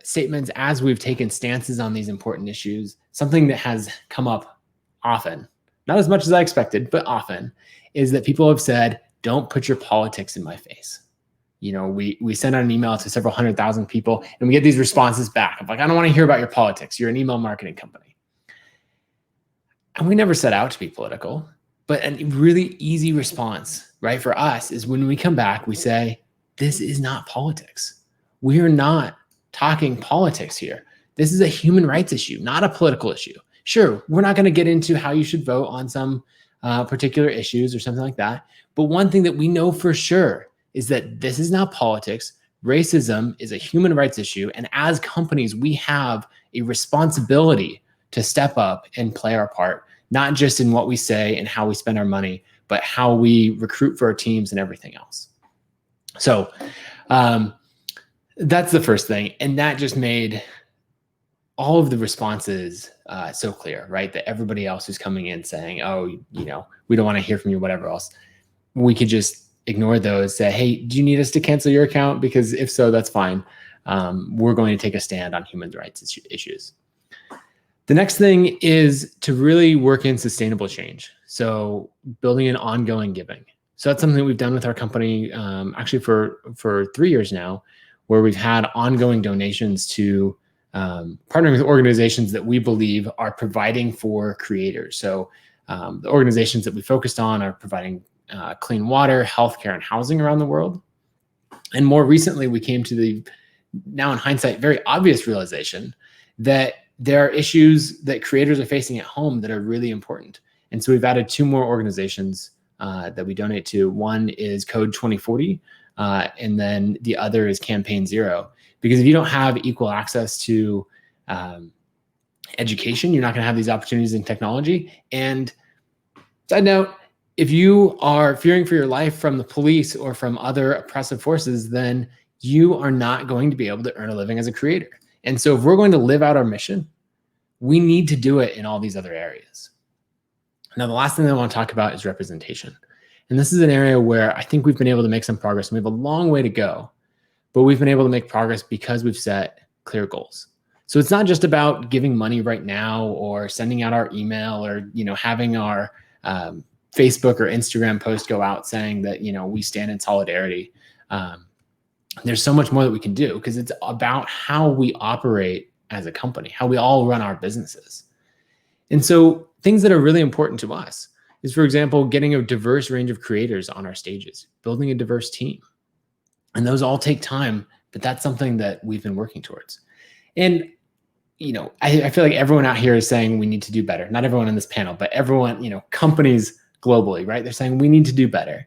statements, as we've taken stances on these important issues, something that has come up often, not as much as I expected, but often, is that people have said, don't put your politics in my face. You know, we send out an email to several 100,000 people and we get these responses back. I'm like, I don't want to hear about your politics. You're an email marketing company. And we never set out to be political, but a really easy response, right, for us is when we come back, we say, this is not politics. We are not talking politics here. This is a human rights issue, not a political issue. Sure, we're not going to get into how you should vote on some particular issues or something like that. But one thing that we know for sure is that this is not politics. Racism is a human rights issue. And as companies, we have a responsibility to step up and play our part, not just in what we say and how we spend our money, but how we recruit for our teams and everything else. So that's the first thing. And that just made all of the responses so clear, right? That everybody else who's coming in saying, oh, you know, we don't want to hear from you, whatever else, we could just ignore those, say, hey, do you need us to cancel your account? Because if so, that's fine. We're going to take a stand on human rights issues. The next thing is to really work in sustainable change. So building an ongoing giving. So that's something that we've done with our company actually for 3 years now, where we've had ongoing donations to partnering with organizations that we believe are providing for creators. So the organizations that we focused on are providing clean water, healthcare, and housing around the world. And more recently, we came to the, now in hindsight, very obvious realization that there are issues that creators are facing at home that are really important. And so we've added 2 more organizations that we donate to. One is Code 2040, and then the other is Campaign Zero. Because if you don't have equal access to education, you're not going to have these opportunities in technology. And side note, if you are fearing for your life from the police or from other oppressive forces, then you are not going to be able to earn a living as a creator. And so if we're going to live out our mission, we need to do it in all these other areas. Now, the last thing that I want to talk about is representation. And this is an area where I think we've been able to make some progress. And we have a long way to go, but we've been able to make progress because we've set clear goals. So it's not just about giving money right now or sending out our email or, you know, having our Facebook or Instagram post go out saying that, you know, we stand in solidarity. There's so much more that we can do because it's about how we operate as a company, how we all run our businesses. And so things that are really important to us is, for example, getting a diverse range of creators on our stages, building a diverse team. And those all take time, but that's something that we've been working towards. And, you know, I feel like everyone out here is saying we need to do better. Not everyone on this panel, but everyone, you know, companies globally, right? They're saying we need to do better,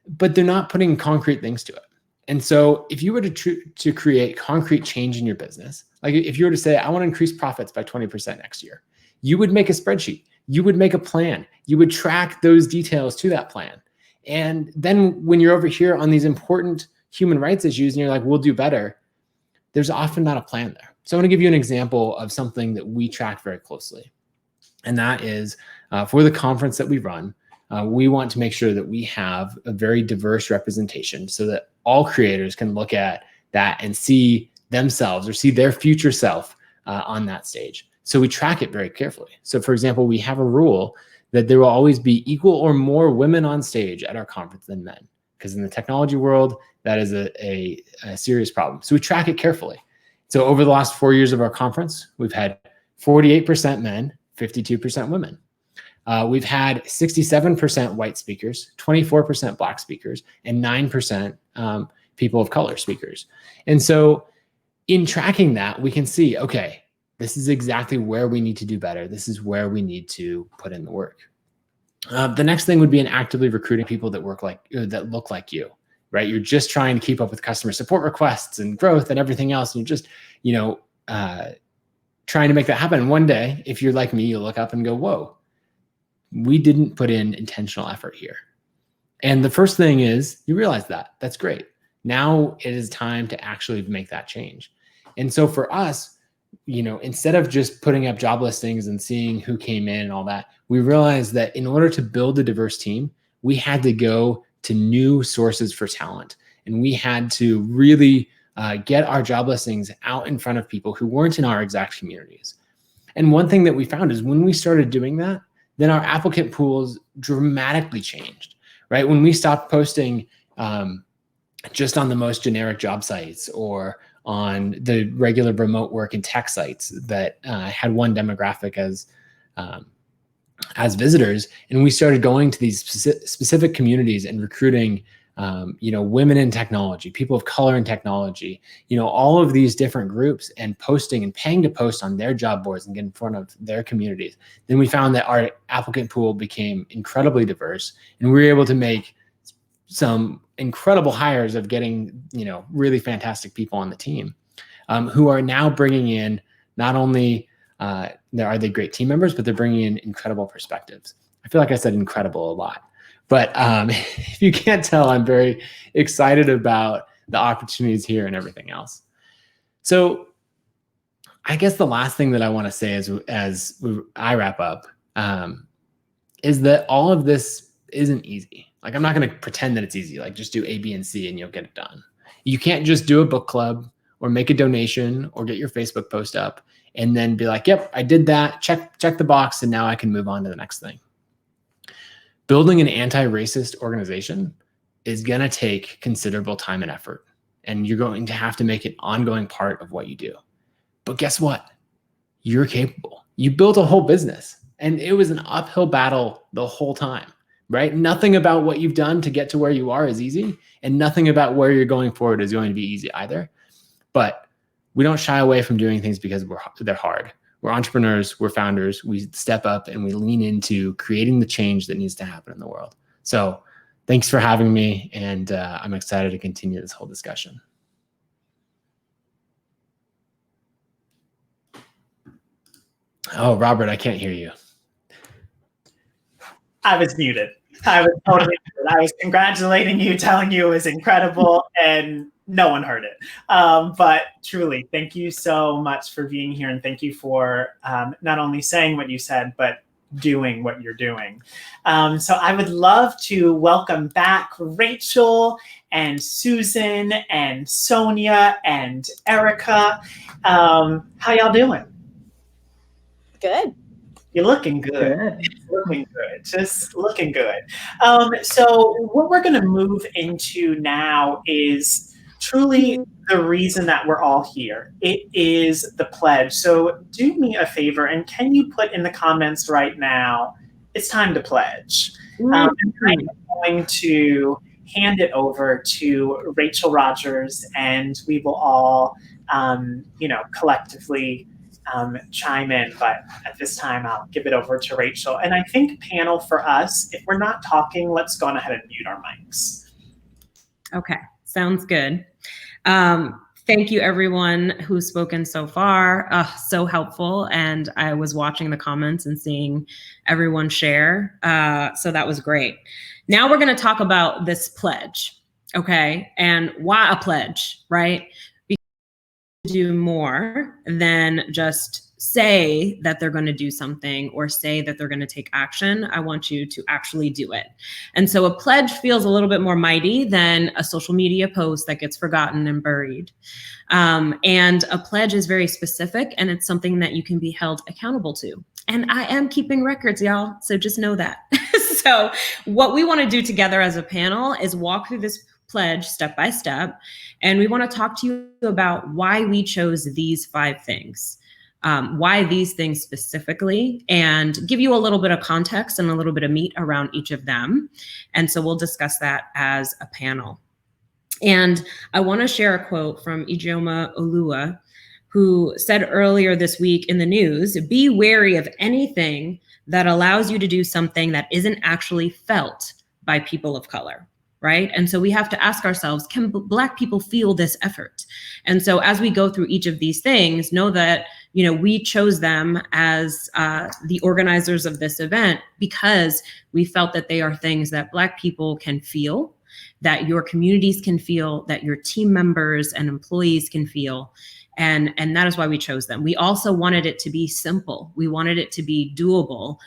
but they're not putting concrete things to it. And so if you were to create concrete change in your business, like if you were to say, I want to increase profits by 20% next year, you would make a spreadsheet, you would make a plan, you would track those details to that plan. And then when you're over here on these important human rights issues and you're like, we'll do better, there's often not a plan there. So I want to give you an example of something that we track very closely. And that is for the conference that we run, we want to make sure that we have a very diverse representation so that all creators can look at that and see themselves or see their future self on that stage. So we track it very carefully. So for example, we have a rule that there will always be equal or more women on stage at our conference than men, because in the technology world, that is a serious problem. So we track it carefully. So over the last 4 years of our conference, we've had 48% men, 52% women. We've had 67% white speakers, 24% black speakers, and 9% people of color speakers. And so in tracking that, we can see, okay, this is exactly where we need to do better. This is where we need to put in the work. The next thing would be in actively recruiting people that look like you, right? You're just trying to keep up with customer support requests and growth and everything else. And you're just, trying to make that happen. And one day, if you're like me, you'll look up and go, whoa, we didn't put in intentional effort here. And the first thing is you realize that. That's great. Now it is time to actually make that change. And so for us, instead of just putting up job listings and seeing who came in and all that, we realized that in order to build a diverse team, we had to go to new sources for talent. And we had to really get our job listings out in front of people who weren't in our exact communities. And one thing that we found is when we started doing that, then our applicant pools dramatically changed, right? When we stopped posting just on the most generic job sites or on the regular remote work and tech sites that had one demographic as visitors, and we started going to these specific communities and recruiting women in technology, people of color in technology, all of these different groups, and posting and paying to post on their job boards and get in front of their communities. Then we found that our applicant pool became incredibly diverse, and we were able to make some incredible hires of getting, really fantastic people on the team who are now bringing in not only are they great team members, but they're bringing in incredible perspectives. I feel like I said incredible a lot. But if you can't tell, I'm very excited about the opportunities here and everything else. So I guess the last thing that I want to say as I wrap up is that all of this isn't easy. Like, I'm not going to pretend that it's easy. Like, just do A, B, and C and you'll get it done. You can't just do a book club or make a donation or get your Facebook post up and then be like, yep, I did that. Check the box. And now I can move on to the next thing. Building an anti-racist organization is going to take considerable time and effort, and you're going to have to make it an ongoing part of what you do. But guess what? You're capable. You built a whole business, and it was an uphill battle the whole time, right? Nothing about what you've done to get to where you are is easy, and nothing about where you're going forward is going to be easy either. But we don't shy away from doing things because they're hard. We're entrepreneurs, we're founders, we step up and we lean into creating the change that needs to happen in the world. So thanks for having me, and I'm excited to continue this whole discussion. Oh, Robert, I can't hear you. I was muted. I was totally muted. I was congratulating you, telling you it was incredible, and no one heard it. But truly, thank you so much for being here, and thank you for not only saying what you said, but doing what you're doing. So I would love to welcome back Rachel and Susan and Sonia and Erica. How y'all doing? Good. You're looking good. Looking good. Just looking good. So what we're going to move into now is truly the reason that we're all here. It is the pledge. So do me a favor, and can you put in the comments right now, it's time to pledge. And I'm going to hand it over to Rachel Rodgers, and we will all, collectively chime in. But at this time, I'll give it over to Rachel. And I think, panel, for us, if we're not talking, let's go on ahead and mute our mics. Okay, sounds good. Thank you, everyone who's spoken so far. So helpful. And I was watching the comments and seeing everyone share. So that was great. Now we're going to talk about this pledge. Okay. And why a pledge, right? Because do more than just say that they're going to do something or say that they're going to take action. I want you to actually do it. And so a pledge feels a little bit more mighty than a social media post that gets forgotten and buried. And a pledge is very specific, and it's something that you can be held accountable to. And I am keeping records, y'all. So just know that. So what we want to do together as a panel is walk through this pledge step by step. And we want to talk to you about why we chose these 5 things. Why these things specifically, and give you a little bit of context and a little bit of meat around each of them. And so we'll discuss that as a panel. And I want to share a quote from Ijeoma Oluwa, who said earlier this week in the news, "Be wary of anything that allows you to do something that isn't actually felt by people of color," right? And so we have to ask ourselves, can Black people feel this effort? And so as we go through each of these things, know that, you know, we chose them as the organizers of this event because we felt that they are things that Black people can feel, that your communities can feel, that your team members and employees can feel. And that is why we chose them. We also wanted it to be simple. We wanted it to be doable.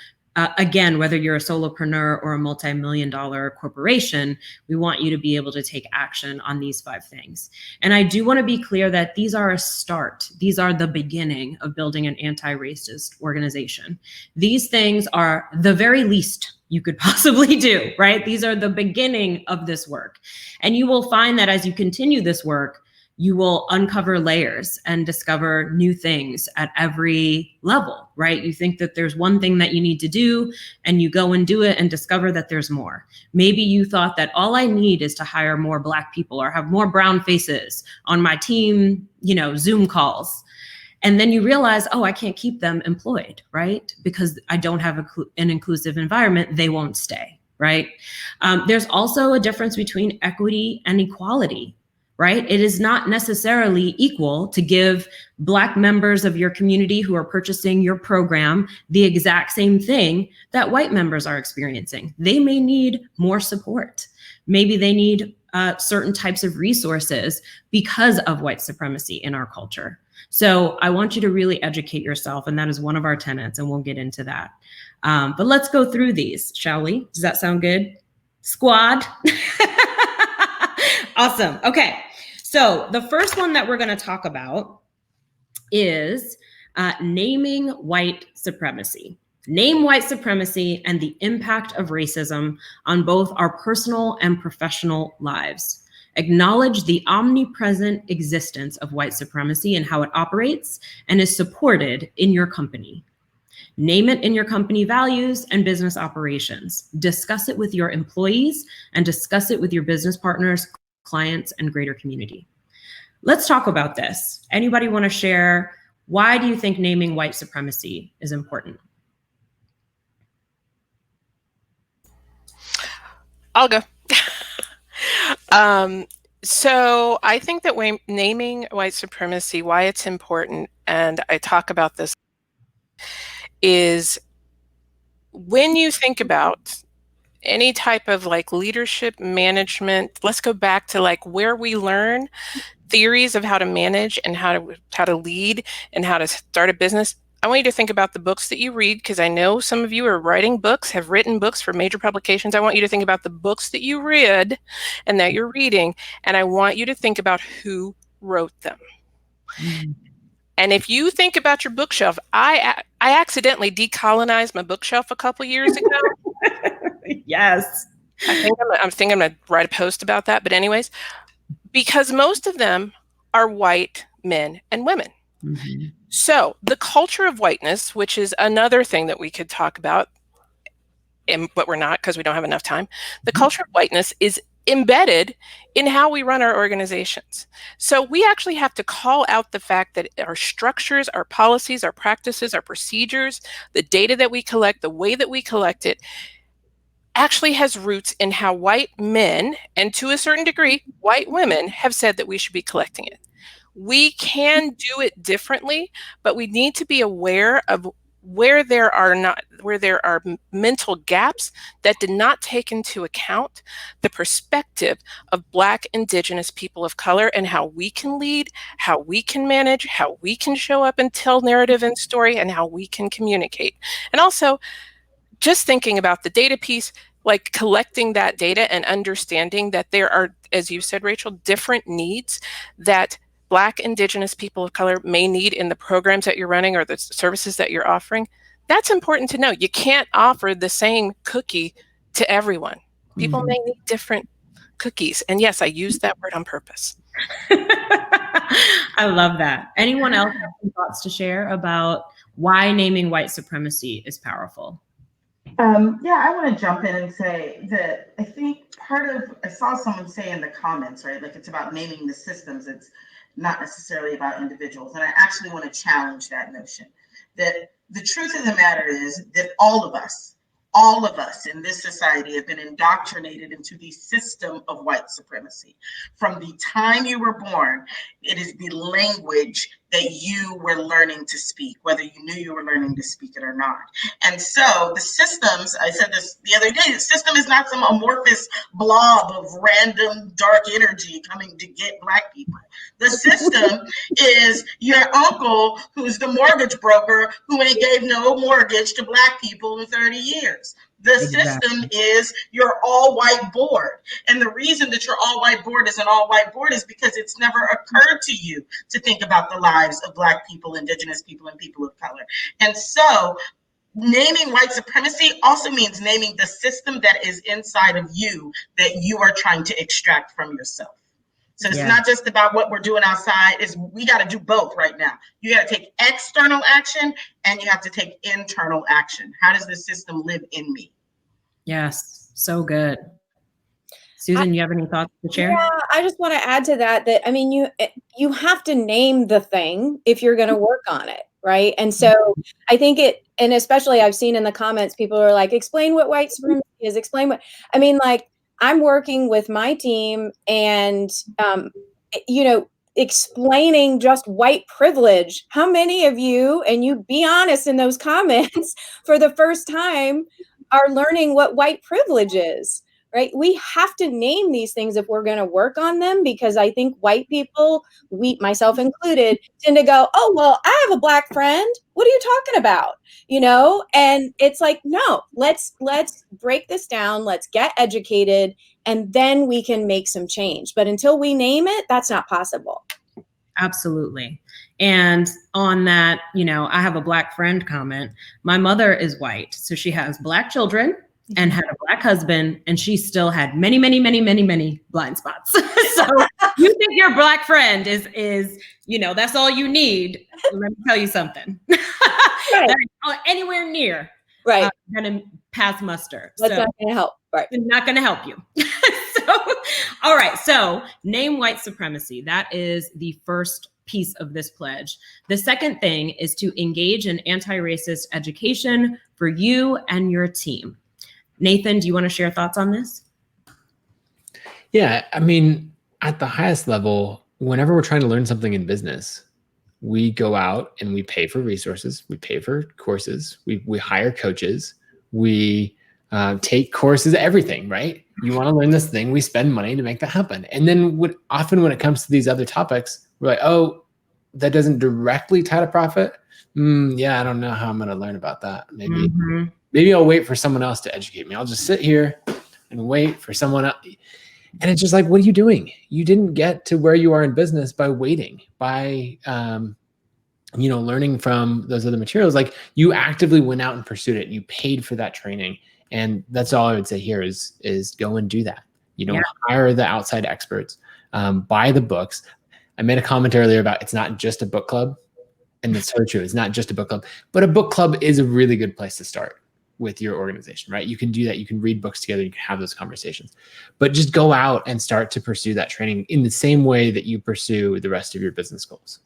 Again, whether you're a solopreneur or a multi-million-dollar corporation, we want you to be able to take action on these 5 things. And I do want to be clear that these are a start. These are the beginning of building an anti-racist organization. These things are the very least you could possibly do, right? These are the beginning of this work. And you will find that as you continue this work, you will uncover layers and discover new things at every level, right? You think that there's one thing that you need to do and you go and do it and discover that there's more. Maybe you thought that all I need is to hire more Black people or have more brown faces on my team, you know, Zoom calls. And then you realize, oh, I can't keep them employed, right? Because I don't have an inclusive environment, they won't stay, right? There's also a difference between equity and equality. Right? It is not necessarily equal to give Black members of your community who are purchasing your program the exact same thing that white members are experiencing. They may need more support. Maybe they need certain types of resources because of white supremacy in our culture. So I want you to really educate yourself, and that is one of our tenets, and we'll get into that. But let's go through these, shall we? Does that sound good? Squad? Awesome. Okay. So the first one that we're going to talk about is naming white supremacy. Name white supremacy and the impact of racism on both our personal and professional lives. Acknowledge the omnipresent existence of white supremacy and how it operates and is supported in your company. Name it in your company values and business operations. Discuss it with your employees and discuss it with your business partners, clients, and greater community. Let's talk about this. Anybody want to share, why do you think naming white supremacy is important? I'll go. So I think that naming white supremacy, why it's important, and I talk about this, is when you think about any type of like leadership management, let's go back to like where we learn theories of how to manage and how to lead and how to start a business. I want you to think about the books that you read, because I know some of you are writing books, have written books for major publications. I want you to think about the books that you read and that you're reading, and I want you to think about who wrote them. Mm-hmm. And if you think about your bookshelf, I accidentally decolonized my bookshelf a couple years ago. Yes. I think I'm going to write a post about that. But anyways, because most of them are white men and women. Mm-hmm. So the culture of whiteness, which is another thing that we could talk about, but we're not because we don't have enough time. The culture of whiteness is embedded in how we run our organizations. So we actually have to call out the fact that our structures, our policies, our practices, our procedures, the data that we collect, the way that we collect it, actually has roots in how white men, and to a certain degree, white women, have said that we should be collecting it. We can do it differently, but we need to be aware of where there are mental gaps that did not take into account the perspective of Black, Indigenous people of color, and how we can lead, how we can manage, how we can show up and tell narrative and story, and how we can communicate. And also, just thinking about the data piece, like collecting that data and understanding that there are, as you said, Rachel, different needs that Black, Indigenous people of color may need in the programs that you're running or the services that you're offering. That's important to know. You can't offer the same cookie to everyone. People may need different cookies. And yes, I use that word on purpose. I love that. Anyone else have some thoughts to share about why naming white supremacy is powerful? Yeah, I want to jump in and say that I think I saw someone say in the comments, right, like it's about naming the systems. It's not necessarily about individuals. And I actually want to challenge that notion that the truth of the matter is that all of us All of us in this society have been indoctrinated into the system of white supremacy. From the time you were born, it is the language that you were learning to speak, whether you knew you were learning to speak it or not. And so the systems, I said this the other day, the system is not some amorphous blob of random dark energy coming to get Black people. The system is your uncle who's the mortgage broker who ain't gave no mortgage to Black people in 30 years. The system is your all-white board. And the reason that your all-white board is an all-white board is because it's never occurred to you to think about the lives of Black people, Indigenous people, and people of color. And so naming white supremacy also means naming the system that is inside of you that you are trying to extract from yourself. So it's not just about what we're doing outside, we got to do both right now. You got to take external action and you have to take internal action. How does the system live in me? Yes, so good. Susan, you have any thoughts to share? Yeah, I just want to add to that I mean, you have to name the thing if you're going to work on it, right? And so I think and especially I've seen in the comments, people are like, explain what white supremacy is, explain what, I mean, like, I'm working with my team and, explaining just white privilege. How many of you, and you be honest in those comments, for the first time are learning what white privilege is, right? We have to name these things if we're going to work on them, because I think white people, myself included, tend to go, oh, well, I have a Black friend. What are you talking about? And it's like, no, let's break this down. Let's get educated, and then we can make some change. But until we name it, that's not possible. Absolutely. And on that, I have a Black friend comment. My mother is white, so she has Black children and had a Black husband, and she still had many, many, many, many, many blind spots. So you think your Black friend is, that's all you need. Let me tell you something. Right. Anywhere near gonna pass muster. That's not gonna help. Right. It's not gonna help you. All right. So name white supremacy. That is the first piece of this pledge. The second thing is to engage in anti-racist education for you and your team. Nathan, do you want to share thoughts on this? Yeah, I mean, at the highest level, whenever we're trying to learn something in business, we go out and we pay for resources, we pay for courses, we hire coaches, we take courses, everything, right? You want to learn this thing, we spend money to make that happen. And then often when it comes to these other topics, we're like, oh, that doesn't directly tie to profit. Yeah, I don't know how I'm going to learn about that. Maybe I'll wait for someone else to educate me. I'll just sit here and wait for someone else. And it's just like, what are you doing? You didn't get to where you are in business by waiting, by learning from those other materials. Like, you actively went out and pursued it. You paid for that training. And that's all I would say here is go and do that. Hire the outside experts, buy the books. I made a comment earlier about it's not just a book club. And that's so true. It's not just a book club, but a book club is a really good place to start with your organization, right? You can do that. You can read books together. You can have those conversations, but just go out and start to pursue that training in the same way that you pursue the rest of your business goals.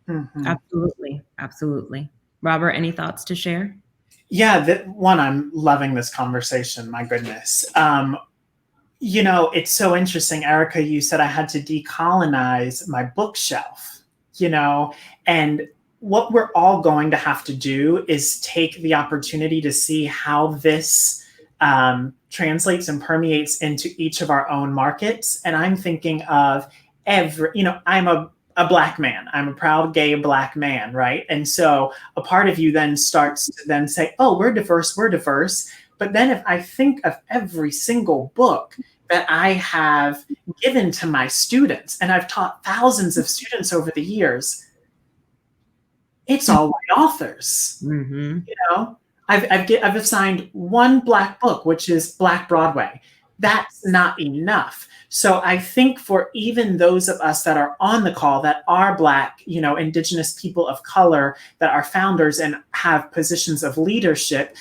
Mm-hmm. Absolutely. Absolutely. Robert, any thoughts to share? Yeah, I'm loving this conversation. My goodness. It's so interesting. Erica, you said I had to decolonize my bookshelf, and what we're all going to have to do is take the opportunity to see how this translates and permeates into each of our own markets. And I'm thinking of I'm a Black man. I'm a proud gay Black man, right? And so a part of you then starts to then say, oh, we're diverse. But then if I think of every single book that I have given to my students, and I've taught thousands of students over the years, it's all white authors. Mm-hmm. I've assigned one Black book, which is Black Broadway. That's not enough. So I think for even those of us that are on the call that are Black, Indigenous people of color, that are founders and have positions of leadership,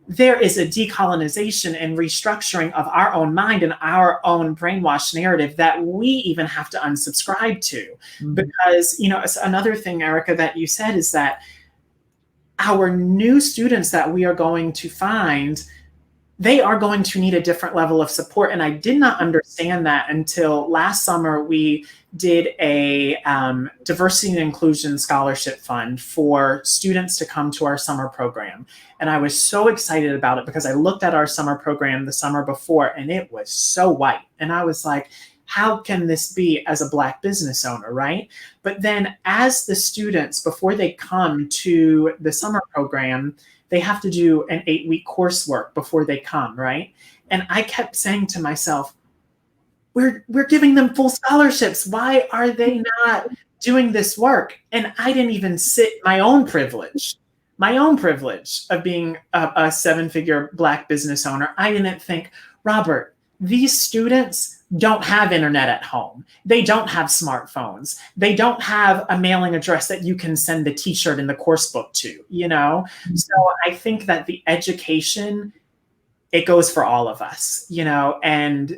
there is a decolonization and restructuring of our own mind and our own brainwashed narrative that we even have to unsubscribe to. Mm-hmm. Because, another thing, Erica, that you said is that our new students that we are going to find they are going to need a different level of support. And I did not understand that until last summer. We did a diversity and inclusion scholarship fund for students to come to our summer program. And I was so excited about it because I looked at our summer program the summer before and it was so white. And I was like, how can this be as a Black business owner, right? But then as the students, before they come to the summer program, they have to do an 8-week coursework before they come, right? And I kept saying to myself, we're giving them full scholarships. Why are they not doing this work? And I didn't even sit my own privilege of being a 7-figure Black business owner. I didn't think, Robert, these students don't have internet at home. They don't have smartphones. They don't have a mailing address that you can send the t-shirt and the course book to, you know? So I think that the education, it goes for all of us, you know, and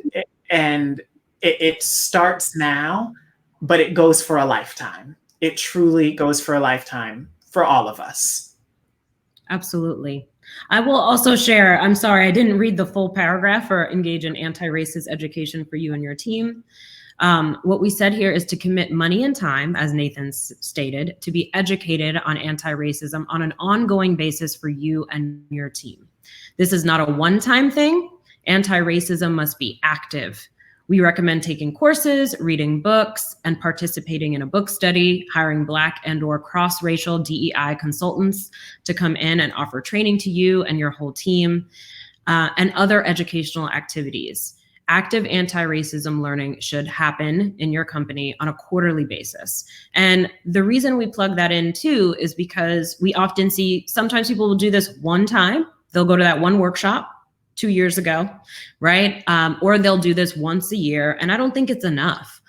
it starts now, but it goes for a lifetime. It truly goes for a lifetime for all of us. Absolutely. I will also share, I'm sorry, I didn't read the full paragraph for engage in anti-racist education for you and your team. What we said here is to commit money and time, as Nathan stated, to be educated on anti-racism on an ongoing basis for you and your team. This is not a one-time thing. Anti-racism must be active. We recommend taking courses, reading books, and participating in a book study, hiring Black and/or cross-racial DEI consultants to come in and offer training to you and your whole team, and other educational activities. Active anti-racism learning should happen in your company on a quarterly basis. And the reason we plug that in too is because we often see, sometimes people will do this one time. They'll go to that one workshop 2 years ago, right? Or they'll do this once a year. And I don't think it's enough.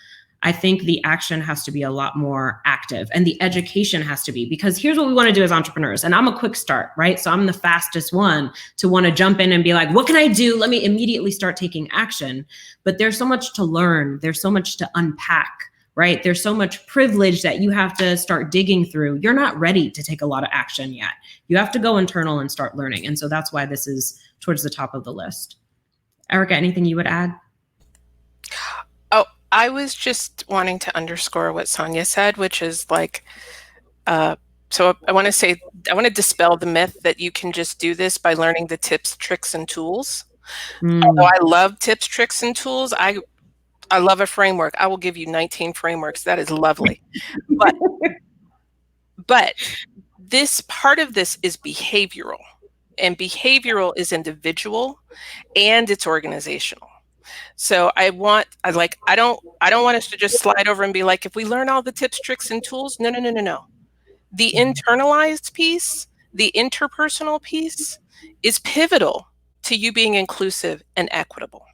I think the action has to be a lot more active and the education has to be, because here's what we want to do as entrepreneurs. And I'm a quick start, right? So I'm the fastest one to want to jump in and be like, what can I do? Let me immediately start taking action. But there's so much to learn. There's so much to unpack, right? There's so much privilege that you have to start digging through. You're not ready to take a lot of action yet. You have to go internal and start learning. And so that's why this is towards the top of the list. Erica, anything you would add? Oh, I was just wanting to underscore what Sonia said, which is like, so I want to dispel the myth that you can just do this by learning the tips, tricks, and tools. Although I love tips, tricks, and tools, I love a framework. I will give you 19 frameworks. That is lovely. But this part of this is behavioral. And behavioral is individual and it's organizational. So I don't want us to just slide over and be like, if we learn all the tips, tricks, and tools, no. The internalized piece, the interpersonal piece is pivotal to you being inclusive and equitable.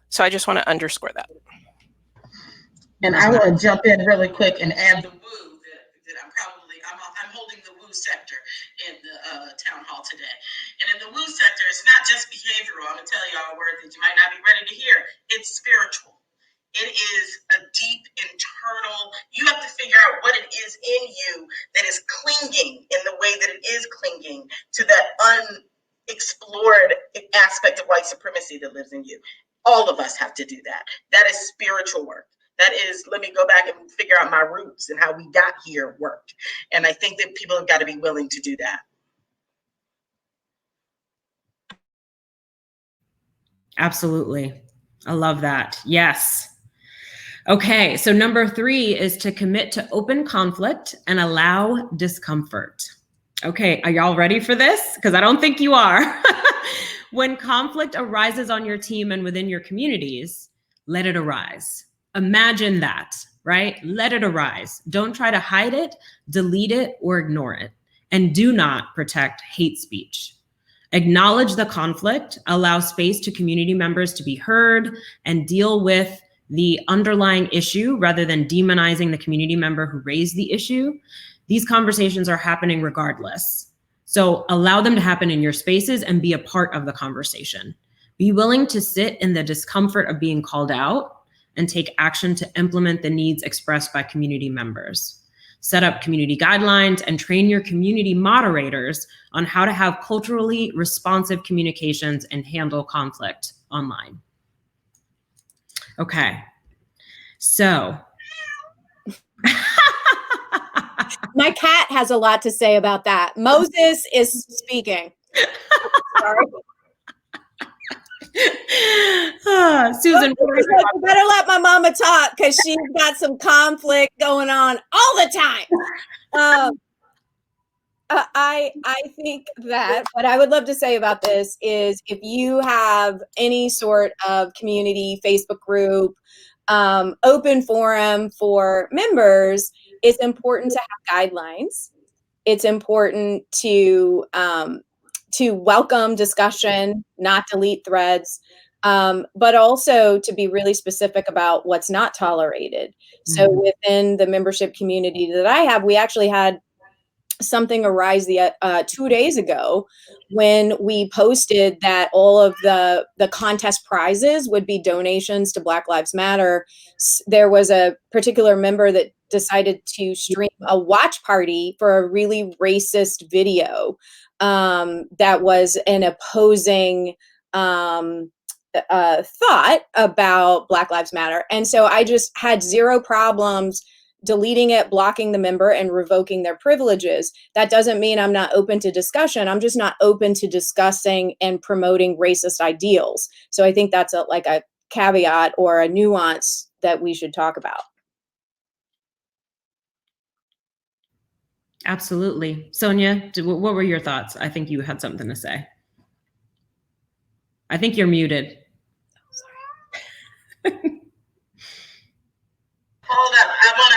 So I just want to underscore that. And I want to jump in really quick and add the woo that I'm holding the woo sector in the town hall today. And in the woo sector, it's not just behavioral. I'm going to tell y'all a word that you might not be ready to hear. It's spiritual. It is a deep internal, you have to figure out what it is in you that is clinging in the way that it is clinging to that unexplored aspect of white supremacy that lives in you. All of us have to do that. That is spiritual work. That is, let me go back and figure out my roots and how we got here worked. And I think that people have got to be willing to do that. Absolutely. I love that. Yes. Okay, so number 3 is to commit to open conflict and allow discomfort. Okay, are y'all ready for this? Because I don't think you are. When conflict arises on your team and within your communities, let it arise. Imagine that, right? Let it arise. Don't try to hide it, delete it, or ignore it. And do not protect hate speech. Acknowledge the conflict, allow space to community members to be heard, and deal with the underlying issue rather than demonizing the community member who raised the issue. These conversations are happening regardless. So allow them to happen in your spaces and be a part of the conversation. Be willing to sit in the discomfort of being called out and take action to implement the needs expressed by community members. set up community guidelines, and train your community moderators on how to have culturally responsive communications and handle conflict online. Okay, so. My cat has a lot to say about that. Moses is speaking. Sorry. Susan, Like, you better let my mama talk because she's got some conflict going on all the time. I think that what I would love to say about this is if you have any sort of community Facebook group, open forum for members, it's important to have guidelines. It's important to welcome discussion, not delete threads, but also to be really specific about what's not tolerated. Mm-hmm. So within the membership community that I have, we actually had something arise 2 days ago when we posted that all of the contest prizes would be donations to Black Lives Matter. There was a particular member that decided to stream a watch party for a really racist video that was an opposing thought about Black Lives Matter. And so I just had zero problems deleting it, blocking the member, and revoking their privileges. That doesn't mean I'm not open to discussion. I'm just not open to discussing and promoting racist ideals. So I think that's a caveat or a nuance that we should talk about. Absolutely. Sonia, what were your thoughts? I think you had something to say. I think you're muted. Hold up. I want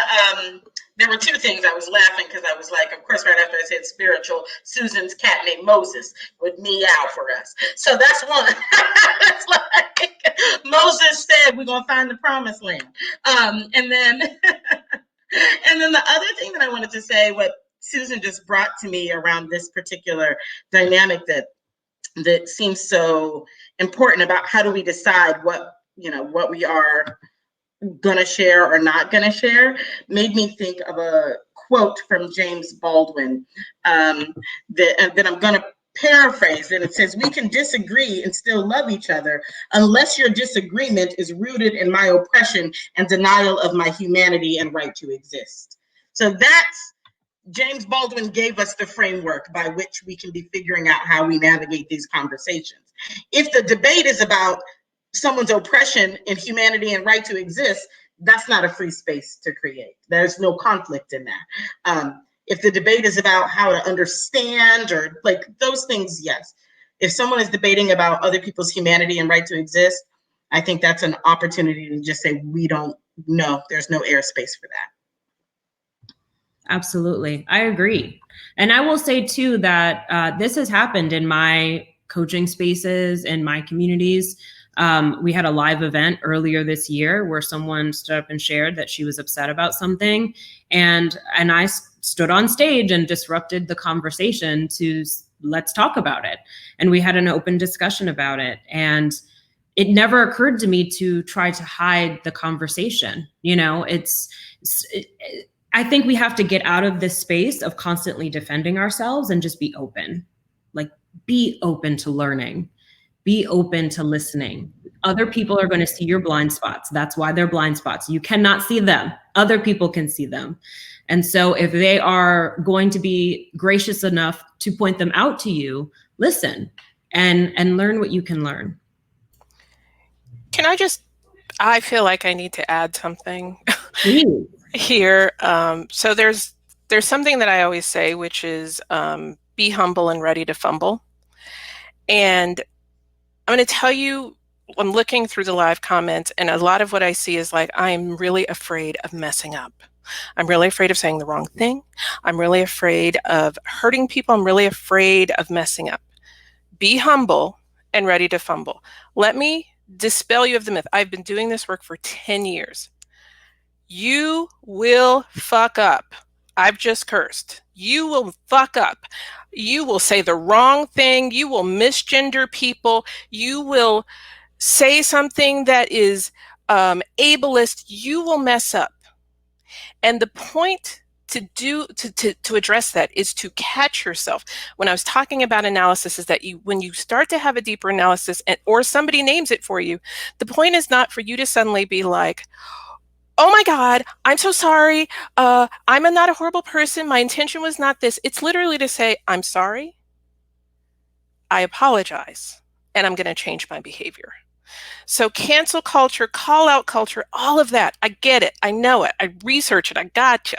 to, there were two things. I was laughing because I was like, of course, right after I said spiritual, Susan's cat named Moses would meow for us. So that's one. It's like Moses said, we're going to find the promised land. And then the other thing that I wanted to say, what Susan just brought to me around this particular dynamic that seems so important about how do we decide what we are gonna share or not gonna share, made me think of a quote from James Baldwin that I'm gonna paraphrase, and it says, "We can disagree and still love each other unless your disagreement is rooted in my oppression and denial of my humanity and right to exist." So that's James Baldwin gave us the framework by which we can be figuring out how we navigate these conversations. If the debate is about someone's oppression and humanity and right to exist, that's not a free space to create. There's no conflict in that. If the debate is about how to understand or like those things, yes. If someone is debating about other people's humanity and right to exist, I think that's an opportunity to just say, we don't know, there's no airspace for that. Absolutely. I agree. And I will say too that this has happened in my coaching spaces and my communities. We had a live event earlier this year where someone stood up and shared that she was upset about something. And I stood on stage and disrupted the conversation to let's talk about it. And we had an open discussion about it. And it never occurred to me to try to hide the conversation. I think we have to get out of this space of constantly defending ourselves and just be open. Like, be open to learning. Be open to listening. Other people are going to see your blind spots. That's why they're blind spots. You cannot see them. Other people can see them. And so if they are going to be gracious enough to point them out to you, listen and learn what you can learn. I feel like I need to add something here. So there's something that I always say, which is be humble and ready to fumble. And I'm going to tell you, I'm looking through the live comments, and a lot of what I see is like, I'm really afraid of messing up. I'm really afraid of saying the wrong thing. I'm really afraid of hurting people. I'm really afraid of messing up. Be humble and ready to fumble. Let me dispel you of the myth. I've been doing this work for 10 years. You will fuck up. I've just cursed. You will fuck up. You will say the wrong thing. You will misgender people. You will say something that is ableist. You will mess up. And the point to address that is to catch yourself. When I was talking about analysis, is that when you start to have a deeper analysis or somebody names it for you, the point is not for you to suddenly be like, oh my God, I'm so sorry. I'm not a horrible person. My intention was not this. It's literally to say, I'm sorry. I apologize. And I'm going to change my behavior. So cancel culture, call out culture, all of that. I get it. I know it. I research it. I gotcha.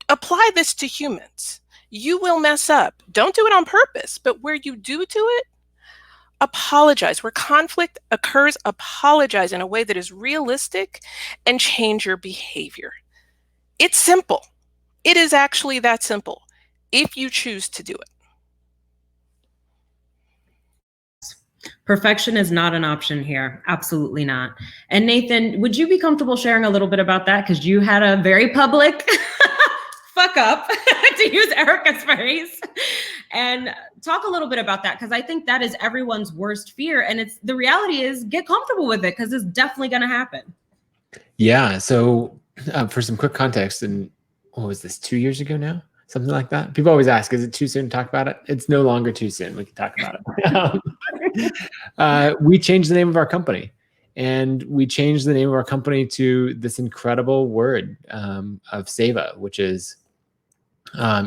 Apply this to humans. You will mess up. Don't do it on purpose, but where you do it, apologize. Where conflict occurs, apologize in a way that is realistic and change your behavior. It's simple. It is actually that simple if you choose to do it. Perfection is not an option here. Absolutely not. And Nathan, would you be comfortable sharing a little bit about that? Because you had a very public fuck up, to use Erica's phrase, and talk a little bit about that, because I think that is everyone's worst fear. And it's the reality is get comfortable with it, because it's definitely going to happen. Yeah. So for some quick context, and what was this, 2 years ago now? Something like that. People always ask, is it too soon to talk about it? It's no longer too soon. We can talk about it. We changed the name of our company, and we changed the name of our company to this incredible word of seva, which is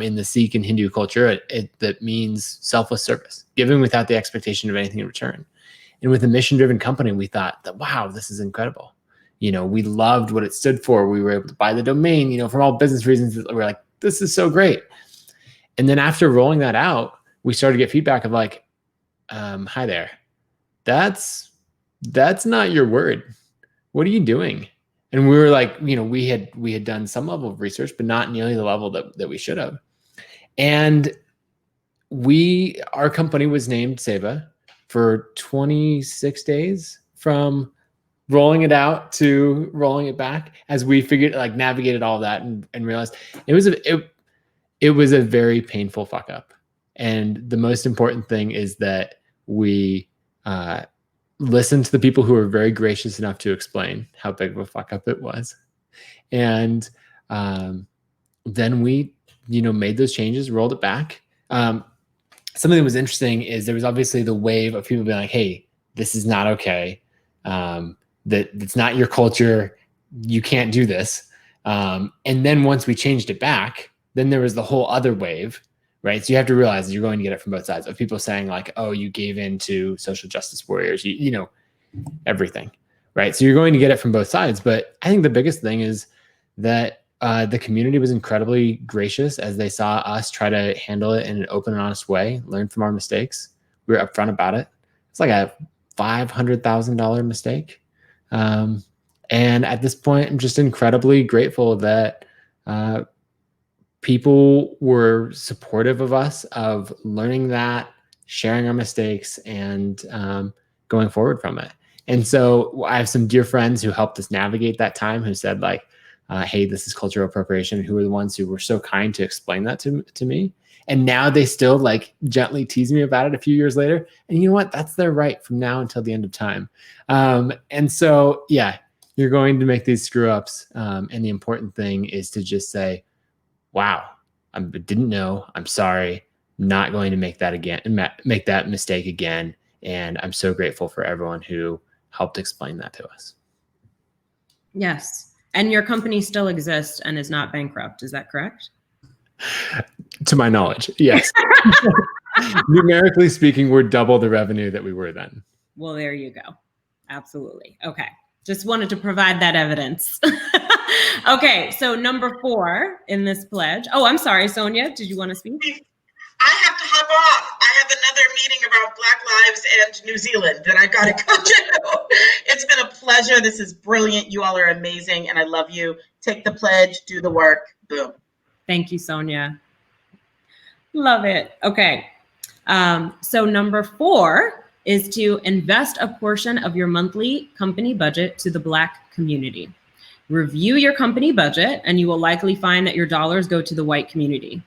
in the Sikh and Hindu culture, that means selfless service, giving without the expectation of anything in return. And with a mission-driven company, we thought that, wow, this is incredible. We loved what it stood for. We were able to buy the domain, from all business reasons. We're like, this is so great. And then after rolling that out, we started to get feedback of like, hi there, that's not your word. What are you doing? And we were like, we had done some level of research, but not nearly the level that we should have. And our company was named Seva for 26 days from rolling it out to rolling it back, as we figured, like, navigated all that and realized it was a very painful fuck up. And the most important thing is that we listened to the people who were very gracious enough to explain how big of a fuck up it was. And then we, made those changes, rolled it back. Something that was interesting is there was obviously the wave of people being like, hey, this is not okay. That's not your culture. You can't do this. And then once we changed it back, then there was the whole other wave, right? So you have to realize you're going to get it from both sides, of people saying like, oh, you gave in to social justice warriors, everything, right? So you're going to get it from both sides. But I think the biggest thing is that the community was incredibly gracious as they saw us try to handle it in an open and honest way, learn from our mistakes. We were upfront about it. It's like a $500,000 mistake. And at this point, I'm just incredibly grateful that people were supportive of us, of learning that, sharing our mistakes, and going forward from it. And so I have some dear friends who helped us navigate that time, who said like, hey, this is cultural appropriation, who were the ones who were so kind to explain that to me. And now they still like gently tease me about it a few years later. And you know what? That's their right from now until the end of time. And so, yeah, you're going to make these screw ups. And the important thing is to just say, wow, I didn't know. I'm sorry. Not going to make that mistake again. And I'm so grateful for everyone who helped explain that to us. Yes. And your company still exists and is not bankrupt. Is that correct? To my knowledge, yes. Numerically speaking, we're double the revenue that we were then. Well, there you go. Absolutely. Okay. Just wanted to provide that evidence. Okay. So number 4 in this pledge. Oh, I'm sorry, Sonia. Did you want to speak? I have to hop off. I have another meeting about Black Lives and New Zealand that I got to go to. It's been a pleasure. This is brilliant. You all are amazing, and I love you. Take the pledge, do the work. Boom. Thank you, Sonia. Love it. Okay. So number 4 is to invest a portion of your monthly company budget to the Black community. Review your company budget, and you will likely find that your dollars go to the white community.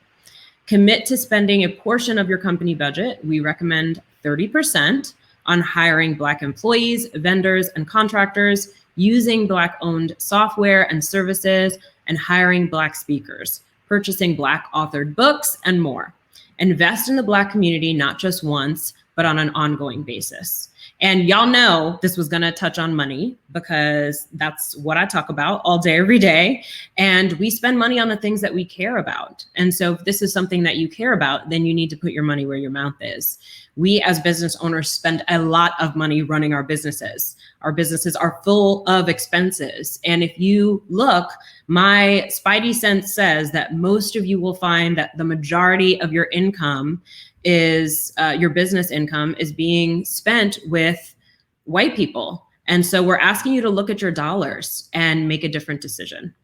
Commit to spending a portion of your company budget. We recommend 30% on hiring Black employees, vendors, and contractors, using Black-owned software and services, and hiring Black speakers, purchasing Black authored books, and more. Invest in the Black community, not just once, but on an ongoing basis. And y'all know this was gonna touch on money because that's what I talk about all day, every day. And we spend money on the things that we care about. And so if this is something that you care about, then you need to put your money where your mouth is. We as business owners spend a lot of money running our businesses. Our businesses are full of expenses. And if you look, my spidey sense says that most of you will find that the majority of your income is your business income is being spent with white people. And so we're asking you to look at your dollars and make a different decision.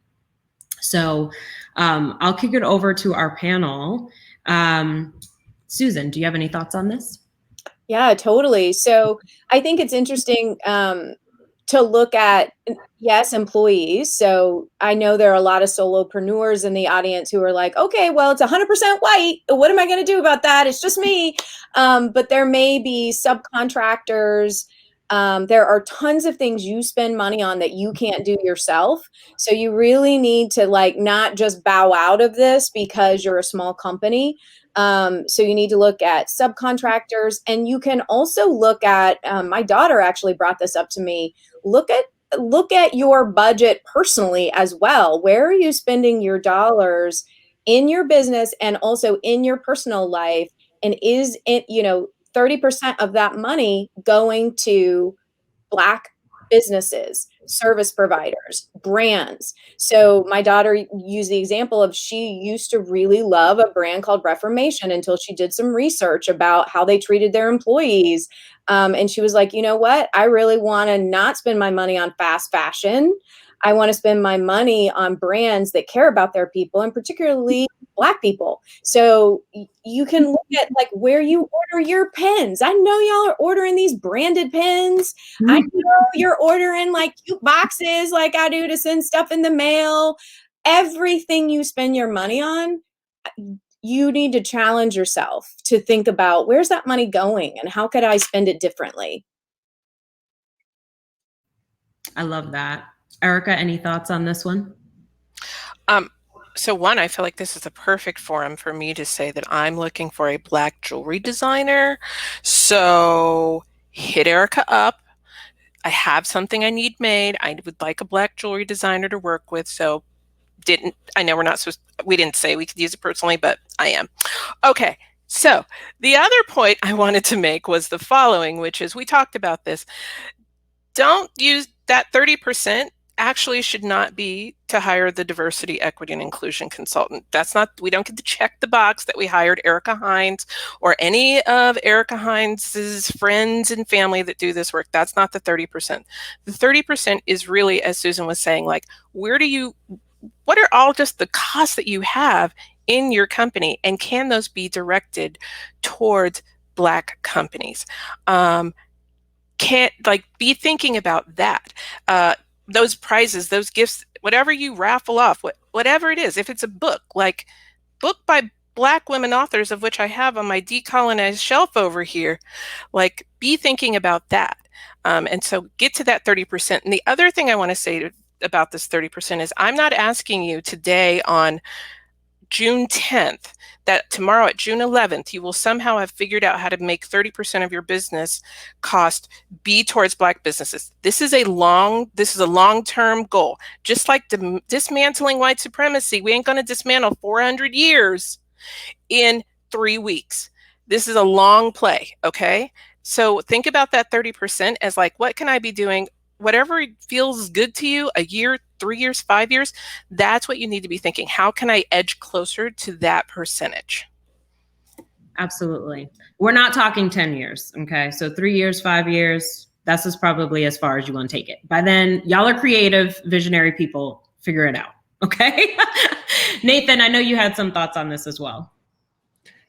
So I'll kick it over to our panel. Susan, do you have any thoughts on this? Yeah, totally. So I think it's interesting to look at, yes, employees. So I know there are a lot of solopreneurs in the audience who are like, okay, well, it's 100% white. What am I going to do about that? It's just me. But there may be subcontractors. There are tons of things you spend money on that you can't do yourself. So you really need to like not just bow out of this because you're a small company. So you need to look at subcontractors, and you can also look at, my daughter actually brought this up to me. Look at your budget personally as well. Where are you spending your dollars in your business and also in your personal life? And is it, 30% of that money going to Black businesses, service providers, brands? So my daughter used the example of she used to really love a brand called Reformation until she did some research about how they treated their employees. And she was like, you know what? I really want to not spend my money on fast fashion. I want to spend my money on brands that care about their people, and particularly Black people. So you can look at like where you order your pens. I know y'all are ordering these branded pens. I know you're ordering like cute boxes like I do to send stuff in the mail. Everything you spend your money on, you need to challenge yourself to think about, where's that money going and how could I spend it differently? I love that. Erica, any thoughts on this one? So one, I feel like this is a perfect forum for me to say that I'm looking for a Black jewelry designer. So hit Erica up. I have something I need made. I would like a Black jewelry designer to work with. So I know we didn't say we could use it personally, but I am. Okay. So the other point I wanted to make was the following, which is, we talked about this. Don't use that 30% actually should not be to hire the diversity, equity, and inclusion consultant. We don't get to check the box that we hired Erica Hines or any of Erica Hines's friends and family that do this work. That's not the 30%. The 30% is really, as Susan was saying, like, what are all just the costs that you have in your company, and can those be directed towards Black companies? Be thinking about that. Those prizes, those gifts, whatever you raffle off, whatever it is, if it's a book, like book by Black women authors, of which I have on my decolonized shelf over here, like, be thinking about that. And so get to that 30%. And the other thing I want to say about this 30% is, I'm not asking you today on June 10th that tomorrow at June 11th, you will somehow have figured out how to make 30% of your business cost be towards Black businesses. This is a long-term goal. Just like dismantling white supremacy, we ain't going to dismantle 400 years in 3 weeks. This is a long play, okay? So think about that 30% as like, what can I be doing? Whatever feels good to you, a year, 3 years, 5 years, that's what you need to be thinking. How can I edge closer to that percentage? Absolutely. We're not talking 10 years, okay? So 3 years, 5 years, that's just probably as far as you want to take it. By then, y'all are creative, visionary people. Figure it out, okay? Nathan, I know you had some thoughts on this as well.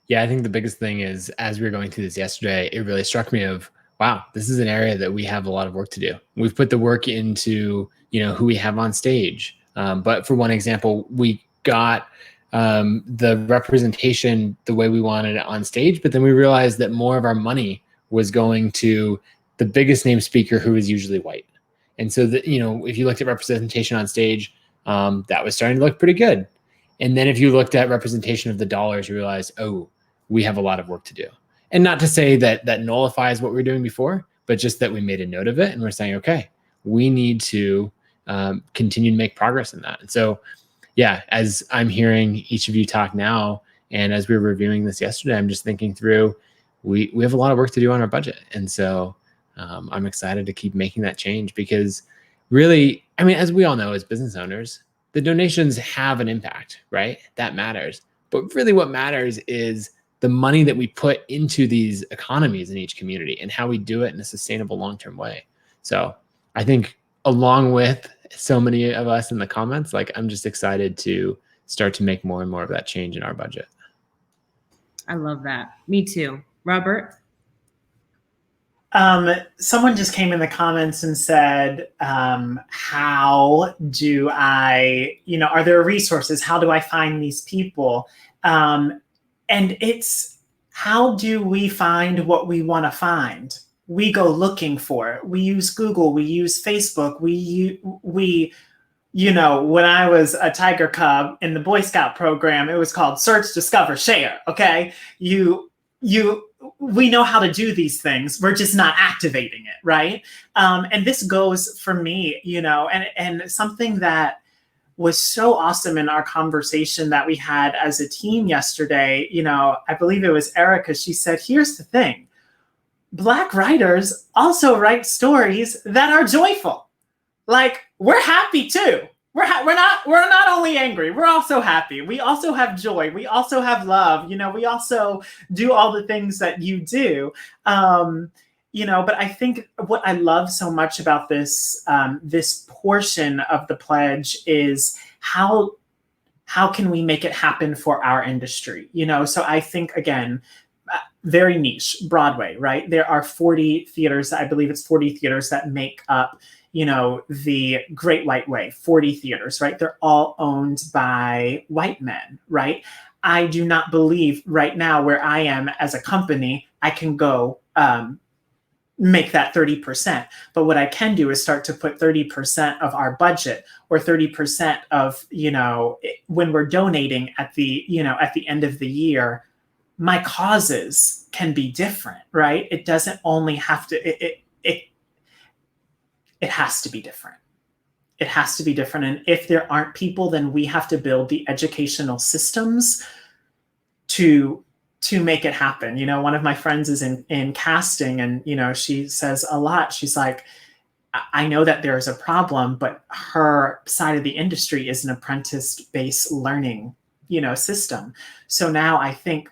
Yeah, I think the biggest thing is, as we were going through this yesterday, it really struck me of, wow, this is an area that we have a lot of work to do. We've put the work into, who we have on stage. But for one example, we got the representation the way we wanted it on stage, but then we realized that more of our money was going to the biggest name speaker, who is usually white. And so that, if you looked at representation on stage, that was starting to look pretty good. And then if you looked at representation of the dollars, you realize, oh, we have a lot of work to do. And not to say that that nullifies what we were doing before, but just that we made a note of it and we're saying, okay, we need to continue to make progress in that. And so, yeah, as I'm hearing each of you talk now, and as we were reviewing this yesterday, I'm just thinking through, we have a lot of work to do on our budget. And so I'm excited to keep making that change because really, I mean, as we all know, as business owners, the donations have an impact, right? That matters. But really what matters is the money that we put into these economies in each community and how we do it in a sustainable long-term way. So I think along with so many of us in the comments, like I'm just excited to start to make more and more of that change in our budget. I love that. Me too. Robert? Someone just came in the comments and said, how do I, are there resources? How do I find these people? And it's, how do we find what we want to find? We go looking for it. We use Google, we use Facebook, we when I was a Tiger Cub in the Boy Scout program, it was called Search, Discover, Share. Okay. We know how to do these things. We're just not activating it. Right. And this goes for me, and something that was so awesome in our conversation that we had as a team yesterday, I believe it was Erica. She said, here's the thing. Black writers also write stories that are joyful. Like, we're happy too. We're not only angry, we're also happy. We also have joy. We also have love. We also do all the things that you do. But I think what I love so much about this this portion of the pledge is how can we make it happen for our industry? So I think, again, very niche, Broadway, right? There are 40 theaters, I believe it's 40 theaters that make up, the Great White Way, 40 theaters, right? They're all owned by white men, right? I do not believe right now where I am as a company, I can go make that 30%. But what I can do is start to put 30% of our budget or 30% of, when we're donating at the end of the year, my causes can be different, right? It doesn't only have to, it has to be different. It has to be different. And if there aren't people, then we have to build the educational systems to make it happen. One of my friends is in casting and, she says a lot, she's like, I know that there's a problem, but her side of the industry is an apprentice-based learning, system. So now I think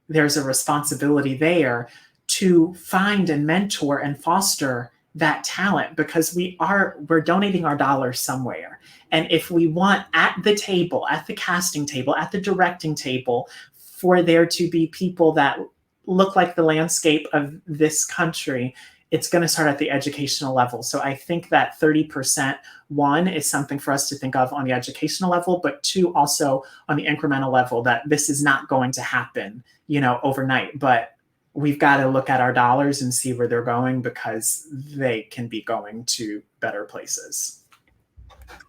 there's a responsibility there to find and mentor and foster that talent because we're donating our dollars somewhere. And if we want at the table, at the casting table, at the directing table, for there to be people that look like the landscape of this country, it's going to start at the educational level. So I think that 30%, one, is something for us to think of on the educational level, but two, also on the incremental level, that this is not going to happen, overnight, but we've got to look at our dollars and see where they're going because they can be going to better places.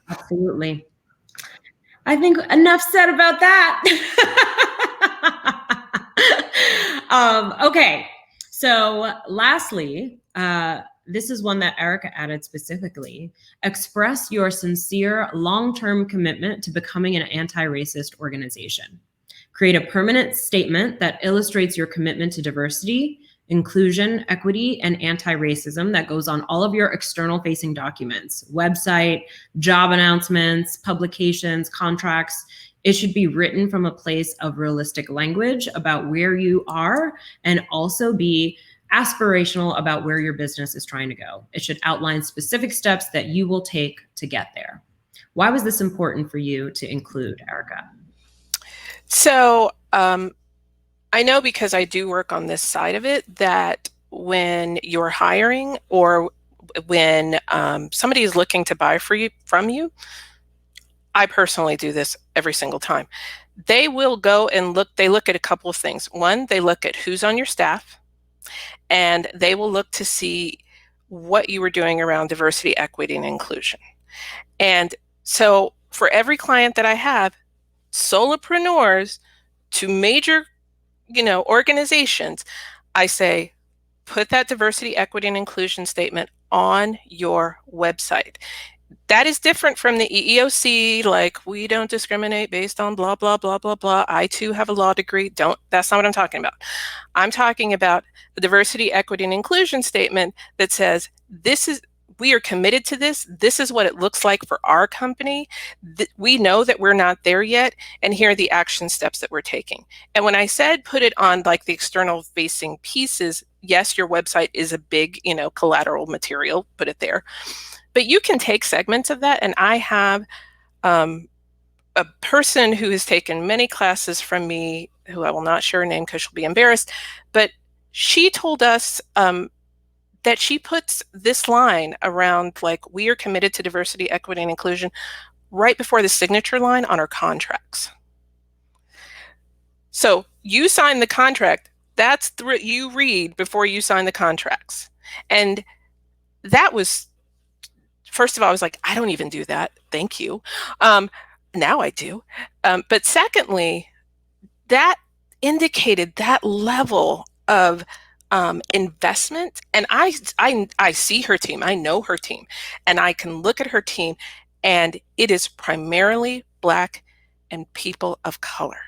Absolutely. I think enough said about that. Okay. So lastly, this is one that Erica added specifically. Express your sincere long-term commitment to becoming an anti-racist organization. Create a permanent statement that illustrates your commitment to diversity, inclusion, equity, and anti-racism that goes on all of your external facing documents, website, job announcements, publications, contracts. It should be written from a place of realistic language about where you are and also be aspirational about where your business is trying to go. It should outline specific steps that you will take to get there. Why was this important for you to include, Erica? So I know because I do work on this side of it that when you're hiring or when somebody is looking to buy from you, I personally do this every single time. They will go and look at a couple of things. One, they look at who's on your staff, and they will look to see what you were doing around diversity, equity, and inclusion. And so for every client that I have, solopreneurs to major, organizations, I say, put that diversity, equity, and inclusion statement on your website. That is different from the EEOC, like, we don't discriminate based on blah, blah, blah, blah, blah. I too have a law degree. That's not what I'm talking about. I'm talking about the diversity, equity, and inclusion statement that says, we are committed to this. This is what it looks like for our company. We know that we're not there yet, and here are the action steps that we're taking. And when I said put it on like the external facing pieces, yes, your website is a big, collateral material, put it there. But you can take segments of that. And I have a person who has taken many classes from me, who I will not share her name because she'll be embarrassed, but she told us that she puts this line around, like, we are committed to diversity, equity, and inclusion right before the signature line on her contracts. So you sign the contract, that's what you read before you sign the contracts. And that was, first of all, I was like, I don't even do that. Thank you. Now I do. But secondly, that indicated that level of investment. And I see her team, I know her team, and I can look at her team, and it is primarily Black and people of color.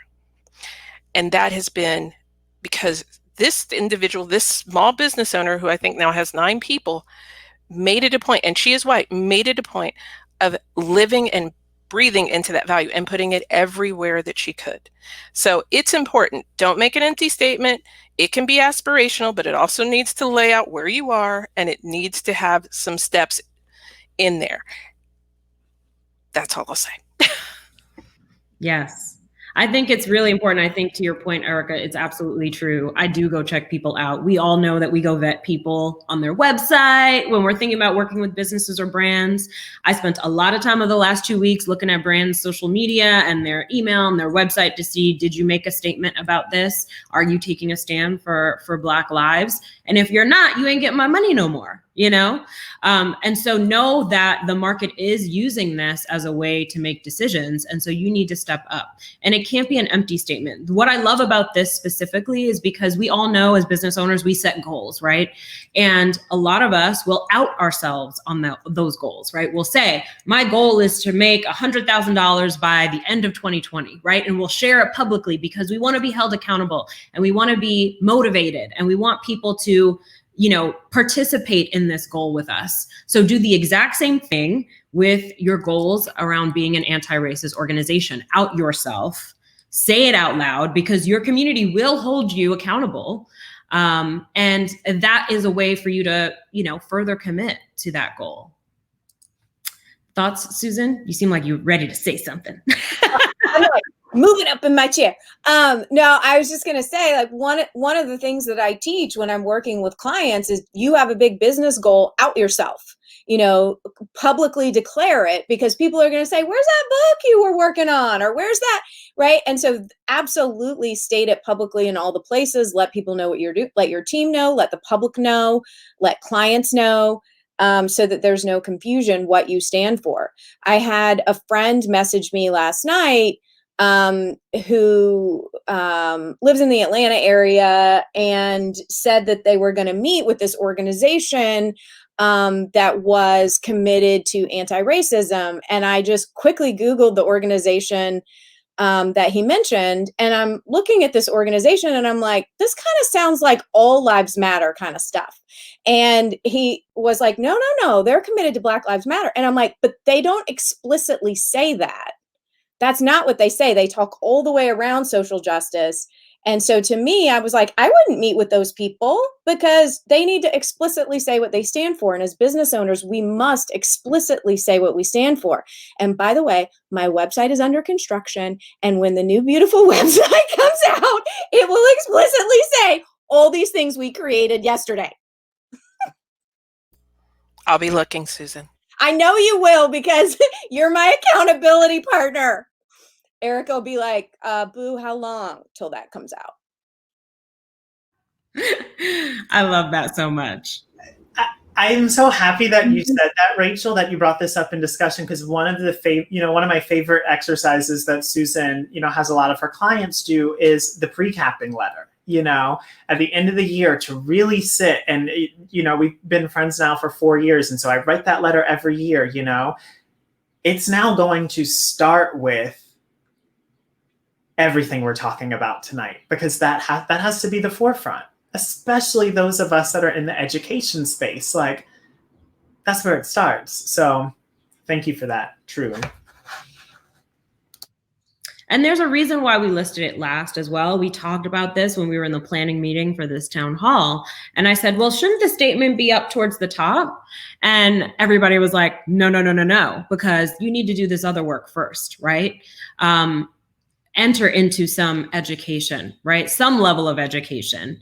And that has been because this individual, this small business owner, who I think now has 9 people, made it a point, and she is white, made it a point of living and breathing into that value and putting it everywhere that she could. So it's important. Don't make an empty statement. It can be aspirational, but it also needs to lay out where you are, and it needs to have some steps in there. That's all I'll say. Yes. I think it's really important. I think to your point, Erica, it's absolutely true. I do go check people out. We all know that we go vet people on their website when we're thinking about working with businesses or brands. I spent a lot of time over the last 2 weeks looking at brands' social media and their email and their website to see, did you make a statement about this? Are you taking a stand for Black lives? And if you're not, you ain't getting my money no more, And so know that the market is using this as a way to make decisions. And so you need to step up. And it can't be an empty statement. What I love about this specifically is because we all know as business owners, we set goals, right? And a lot of us will out ourselves on those goals, right? We'll say, my goal is to make $100,000 by the end of 2020, right? And we'll share it publicly because we want to be held accountable and we want to be motivated and we want people to participate in this goal with us. So do the exact same thing with your goals around being an anti-racist organization. Out yourself, say it out loud, because your community will hold you accountable. And that is a way for you to, further commit to that goal. Thoughts, Susan? You seem like you're ready to say something. I'm like moving up in my chair. No, I was just going to say, like, one of the things that I teach when I'm working with clients is, you have a big business goal, out yourself, publicly declare it, because people are going to say, where's that book you were working on? Or where's that? Right. And so absolutely state it publicly in all the places. Let people know what you're doing. Let your team know, let the public know, let clients know. So that there's no confusion what you stand for. I had a friend message me last night who lives in the Atlanta area and said that they were going to meet with this organization that was committed to anti-racism. And I just quickly Googled the organization that he mentioned, and I'm looking at this organization and I'm like, this kind of sounds like all lives matter kind of stuff. And he was like, no, they're committed to Black Lives Matter. And I'm like, but they don't explicitly say that. That's not what they say. They talk all the way around social justice. And so to me, I was like, I wouldn't meet with those people because they need to explicitly say what they stand for. And as business owners, we must explicitly say what we stand for. And by the way, my website is under construction. And when the new beautiful website comes out, it will explicitly say all these things we created yesterday. I'll be looking, Susan. I know you will, because you're my accountability partner. Erica will be like, boo, how long till that comes out? I love that so much. I'm so happy that you said that, Rachel, that you brought this up in discussion, because one of my favorite exercises that Susan, has a lot of her clients do is the pre-capping letter. At the end of the year, to really sit and, we've been friends now for 4 years. And so I write that letter every year, it's now going to start with everything we're talking about tonight, because that has to be the forefront, especially those of us that are in the education space. Like, that's where it starts. So thank you for that, truly. And there's a reason why we listed it last as well. We talked about this when we were in the planning meeting for this town hall. And I said, well, shouldn't the statement be up towards the top? And everybody was like, no, because you need to do this other work first, right? Enter into some education, right? Some level of education.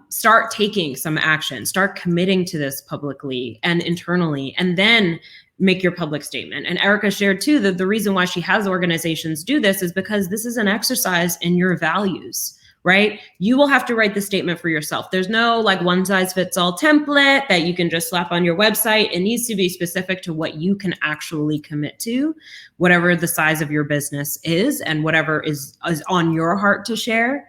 Start taking some action, start committing to this publicly and internally, and then make your public statement. And Erica shared too that the reason why she has organizations do this is because this is an exercise in your values, right? You will have to write the statement for yourself. There's no like one size fits all template that you can just slap on your website. It needs to be specific to what you can actually commit to, whatever the size of your business is and whatever is on your heart to share.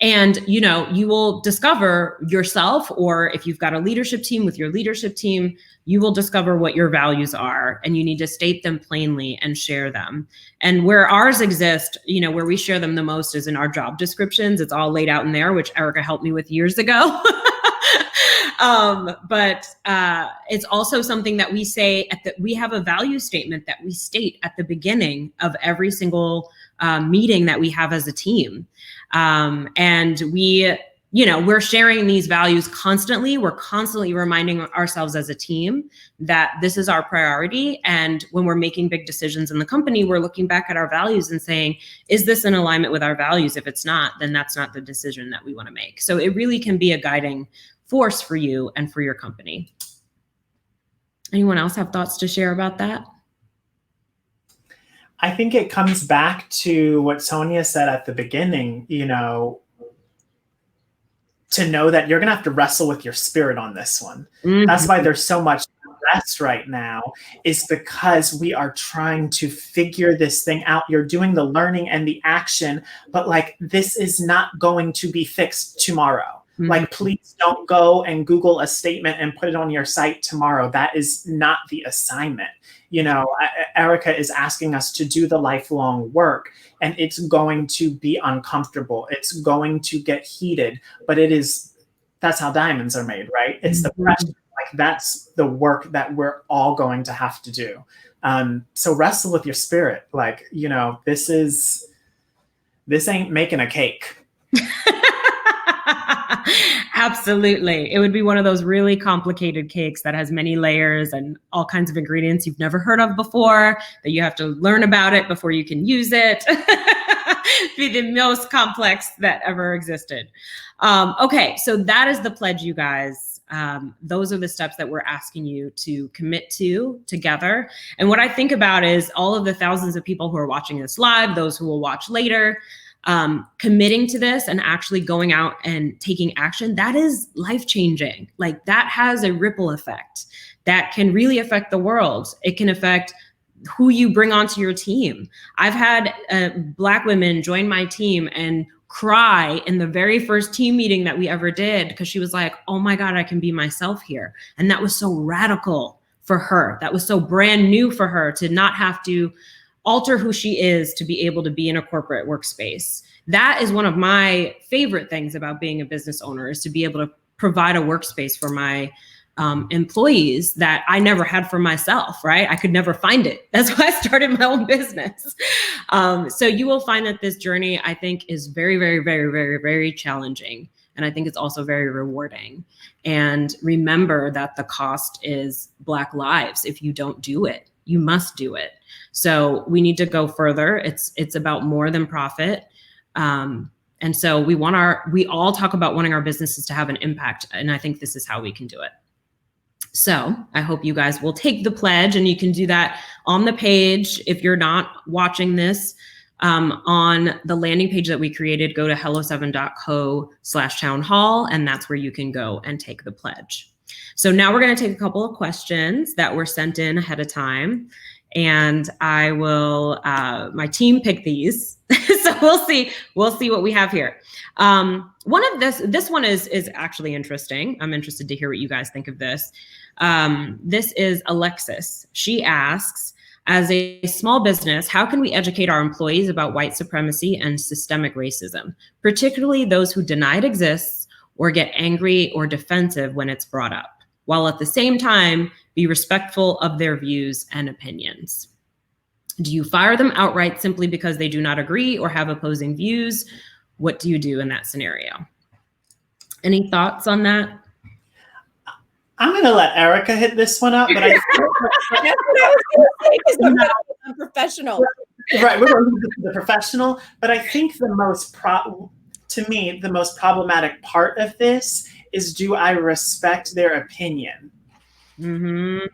And, you will discover yourself, or if you've got a leadership team with your leadership team, you will discover what your values are, and you need to state them plainly and share them. And where ours exist, where we share them the most is in our job descriptions. It's all laid out in there, which Erica helped me with years ago. But it's also something that we say we have a value statement that we state at the beginning of every single meeting that we have as a team. And we're sharing these values constantly. We're constantly reminding ourselves as a team that this is our priority. And when we're making big decisions in the company, we're looking back at our values and saying, is this in alignment with our values? If it's not, then that's not the decision that we want to make. So it really can be a guiding force for you and for your company. Anyone else have thoughts to share about that? I think it comes back to what Sonia said at the beginning, to know that you're going to have to wrestle with your spirit on this one. Mm-hmm. That's why there's so much rest right now, is because we are trying to figure this thing out. You're doing the learning and the action, but like, this is not going to be fixed tomorrow. Mm-hmm. Like, please don't go and Google a statement and put it on your site tomorrow. That is not the assignment. Erica is asking us to do the lifelong work, and it's going to be uncomfortable. It's going to get heated, but that's how diamonds are made, right? It's the pressure. Like, that's the work that we're all going to have to do. So wrestle with your spirit. Like, this ain't making a cake. Absolutely. It would be one of those really complicated cakes that has many layers and all kinds of ingredients you've never heard of before, that you have to learn about it before you can use it. Be the most complex that ever existed. Okay, so that is the pledge, you guys. Those are the steps that we're asking you to commit to together. And what I think about is all of the thousands of people who are watching this live, those who will watch later, committing to this and actually going out and taking action, that is life-changing. Like, that has a ripple effect that can really affect the world. It can affect who you bring onto your team. I've had Black women join my team and cry in the very first team meeting that we ever did, because she was like, oh my God, I can be myself here. And that was so radical for her. That was so brand new for her, to not have to alter who she is to be able to be in a corporate workspace. That is one of my favorite things about being a business owner, is to be able to provide a workspace for my employees that I never had for myself, right? I could never find it. That's why I started my own business. So you will find that this journey, I think, is very, very, very, very, very challenging. And I think it's also very rewarding. And remember that the cost is Black lives. If you don't do it, you must do it. So we need to go further. It's about more than profit. And so we all talk about wanting our businesses to have an impact. And I think this is how we can do it. So I hope you guys will take the pledge, and you can do that on the page. If you're not watching this on the landing page that we created, go to hello7.co/townhall, and that's where you can go and take the pledge. So now we're going to take a couple of questions that were sent in ahead of time, and I will, my team picked these. So we'll see what we have here. This one is actually interesting. I'm interested to hear what you guys think of this. This is Alexis. She asks, as a small business, how can we educate our employees about white supremacy and systemic racism, particularly those who deny it exists or get angry or defensive when it's brought up, while at the same time be respectful of their views and opinions? Do you fire them outright simply because they do not agree or have opposing views? What do you do in that scenario? Any thoughts on that? I'm going to let Erica hit this one up, but I That's what I was going to say, because I'm not a professional. right, we're going to do the professional, but I think the most problematic part of this is, do I respect their opinion? Mm-hmm.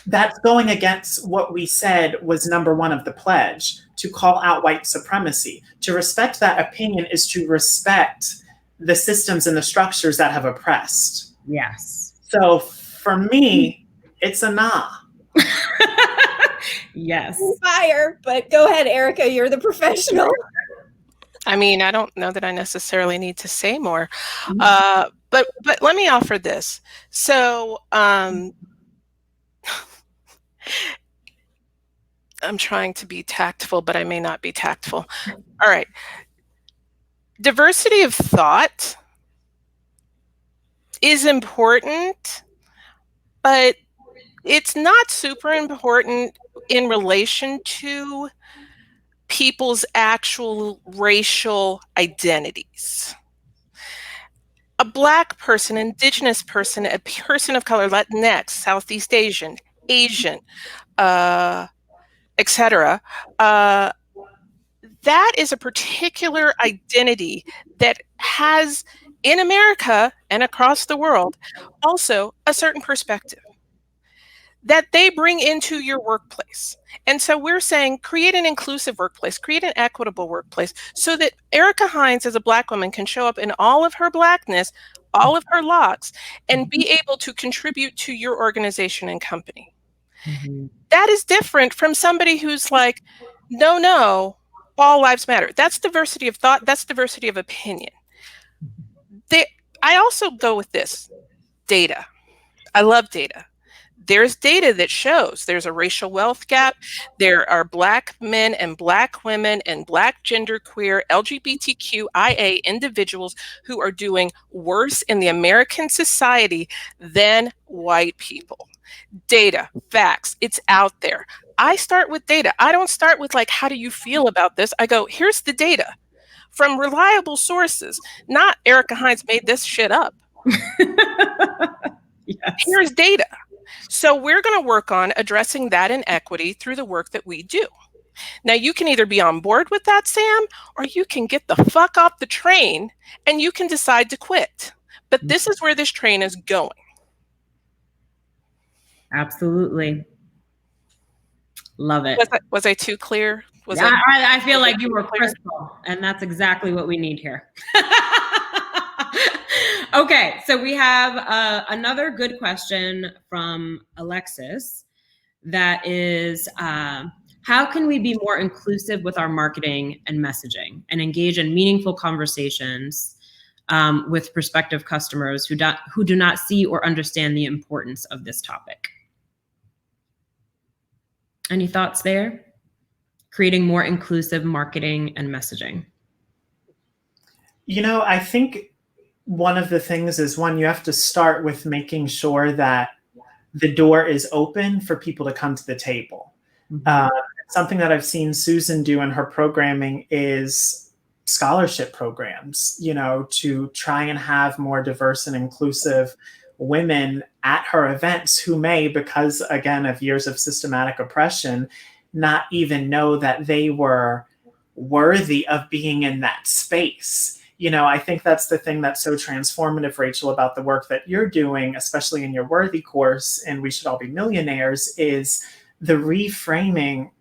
That's going against what we said was number one of the pledge, to call out white supremacy. To respect that opinion is to respect the systems and the structures that have oppressed. Yes. So for me, it's a nah. Yes. Fire, but go ahead, Erica, you're the professional. I mean, I don't know that I necessarily need to say more, but let me offer this. So I'm trying to be tactful, but I may not be tactful. All right. Diversity of thought is important, but it's not super important in relation to people's actual racial identities. A Black person, Indigenous person, a person of color, Latinx, Southeast Asian, etc. That is a particular identity that has, in America and across the world, also a certain perspective that they bring into your workplace. And so we're saying, create an inclusive workplace, create an equitable workplace, so that Erica Hines, as a Black woman, can show up in all of her Blackness, all of her locks, and be able to contribute to your organization and company. Mm-hmm. That is different from somebody who's like, no, all lives matter. That's diversity of thought. That's diversity of opinion. I also go with this, data. I love data. There's data that shows there's a racial wealth gap. There are Black men and Black women and Black genderqueer LGBTQIA individuals who are doing worse in the American society than white people. Data, facts, it's out there. I start with data. I don't start with like, how do you feel about this? I go, here's the data from reliable sources, not Erica Hines made this shit up. Yes. Here's data. So we're going to work on addressing that inequity through the work that we do. Now, you can either be on board with that, Sam, or you can get the fuck off the train and you can decide to quit. But this is where this train is going. Absolutely. Love it. Was I too clear? I feel like you were crystal, and that's exactly what we need here. Okay, so we have another good question from Alexis that is, how can we be more inclusive with our marketing and messaging and engage in meaningful conversations with prospective customers who do not see or understand the importance of this topic? Any thoughts there? Creating more inclusive marketing and messaging. You know, I think one of the things is, you have to start with making sure that the door is open for people to come to the table. Mm-hmm. Something that I've seen Susan do in her programming is scholarship programs, to try and have more diverse and inclusive women at her events who may, because again of years of systematic oppression, not even know that they were worthy of being in that space. I think that's the thing that's so transformative, Rachel, about the work that you're doing, especially in your Worthy course, and We Should All Be Millionaires, is the reframing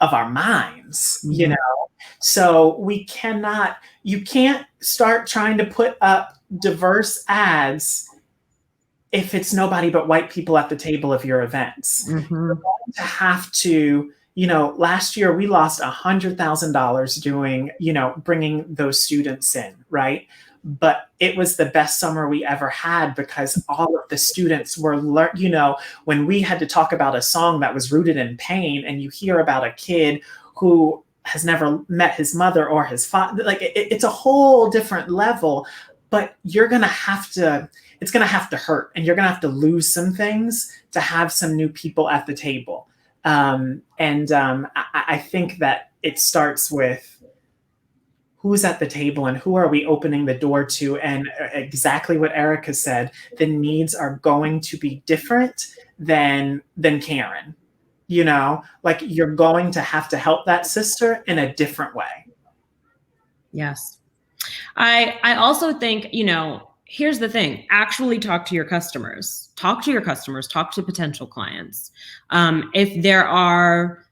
of our minds, Mm-hmm. So you can't start trying to put up diverse ads if it's nobody but white people at the table of your events. Mm-hmm. You're going to have to, last year we lost $100,000 doing, bringing those students in, right? But it was the best summer we ever had because all of the students were, when we had to talk about a song that was rooted in pain, and you hear about a kid who has never met his mother or his father, like it's a whole different level, but it's going to have to hurt, and you're going to have to lose some things to have some new people at the table. I think that it starts with who's at the table and who are we opening the door to. And exactly what Erica said, the needs are going to be different than Karen. Like you're going to have to help that sister in a different way. Yes. I also think, here's the thing, actually talk to your customers, talk to potential clients. If there are,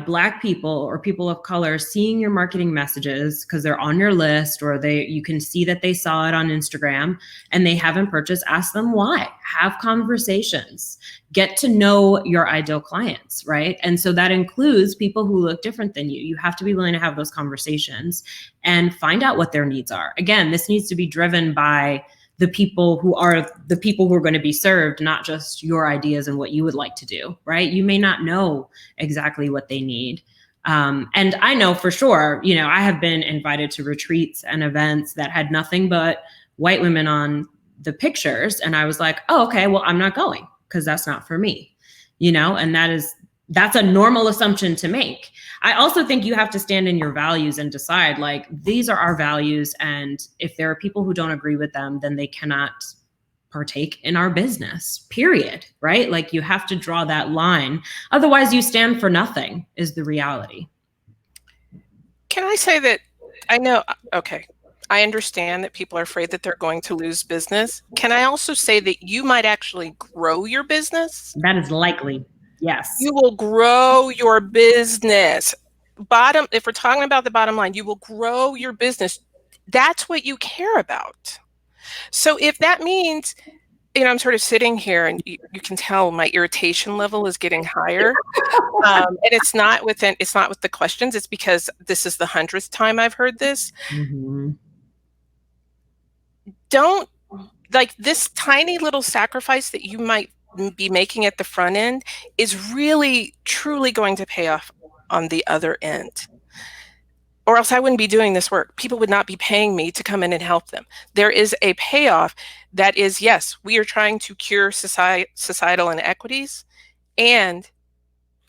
Black people or people of color seeing your marketing messages because they're on your list, or you can see that they saw it on Instagram and they haven't purchased, ask them why. Have conversations. Get to know your ideal clients, right? And so that includes people who look different than you. You have to be willing to have those conversations and find out what their needs are. Again, this needs to be driven by the people who are going to be served, not just your ideas and what you would like to do, right? You may not know exactly what they need. And I know for sure, I have been invited to retreats and events that had nothing but white women on the pictures. And I was like, oh, okay, well, I'm not going because that's not for me, and that's a normal assumption to make. I also think you have to stand in your values and decide, like, these are our values. And if there are people who don't agree with them, then they cannot partake in our business, period, right? Like you have to draw that line. Otherwise you stand for nothing is the reality. Can I say that I understand that people are afraid that they're going to lose business. Can I also say that you might actually grow your business? That is likely. Yes. You will grow your business. If we're talking about the bottom line, you will grow your business. That's what you care about. So if that means, I'm sort of sitting here and you can tell my irritation level is getting higher. And it's not with the questions. It's because this is the 100th time I've heard this. Mm-hmm. Don't, like, this tiny little sacrifice that you might be making at the front end is really truly going to pay off on the other end, or else I wouldn't be doing this work. People would not be paying me to come in and help them. There is a payoff that is, yes, we are trying to cure societal inequities, and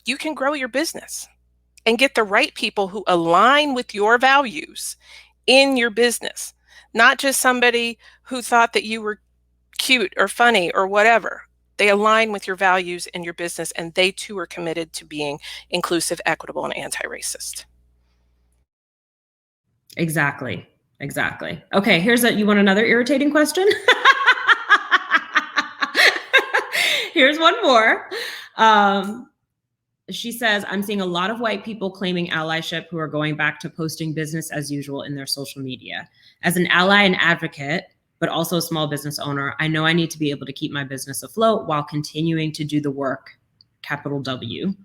you can grow your business and get the right people who align with your values in your business, not just somebody who thought that you were cute or funny or whatever. They align with your values in your business, and they too are committed to being inclusive, equitable, and anti-racist. Exactly. Okay, you want another irritating question? Here's one more. She says, I'm seeing a lot of white people claiming allyship who are going back to posting business as usual in their social media. As an ally and advocate, but also a small business owner, I know I need to be able to keep my business afloat while continuing to do the work, capital W,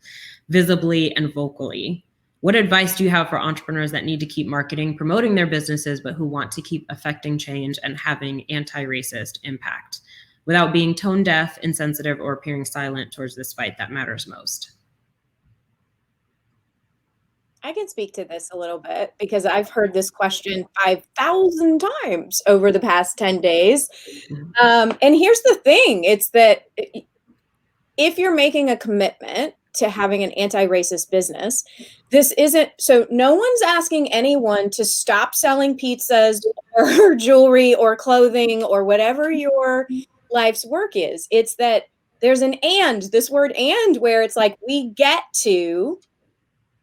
visibly and vocally. What advice do you have for entrepreneurs that need to keep marketing, promoting their businesses, but who want to keep affecting change and having anti-racist impact without being tone deaf, insensitive, or appearing silent towards this fight that matters most? I can speak to this a little bit because I've heard this question 5,000 times over the past 10 days. And here's the thing. It's that if you're making a commitment to having an anti-racist business, so no one's asking anyone to stop selling pizzas or jewelry or clothing or whatever your life's work is. It's that there's this word and, where it's like, we get to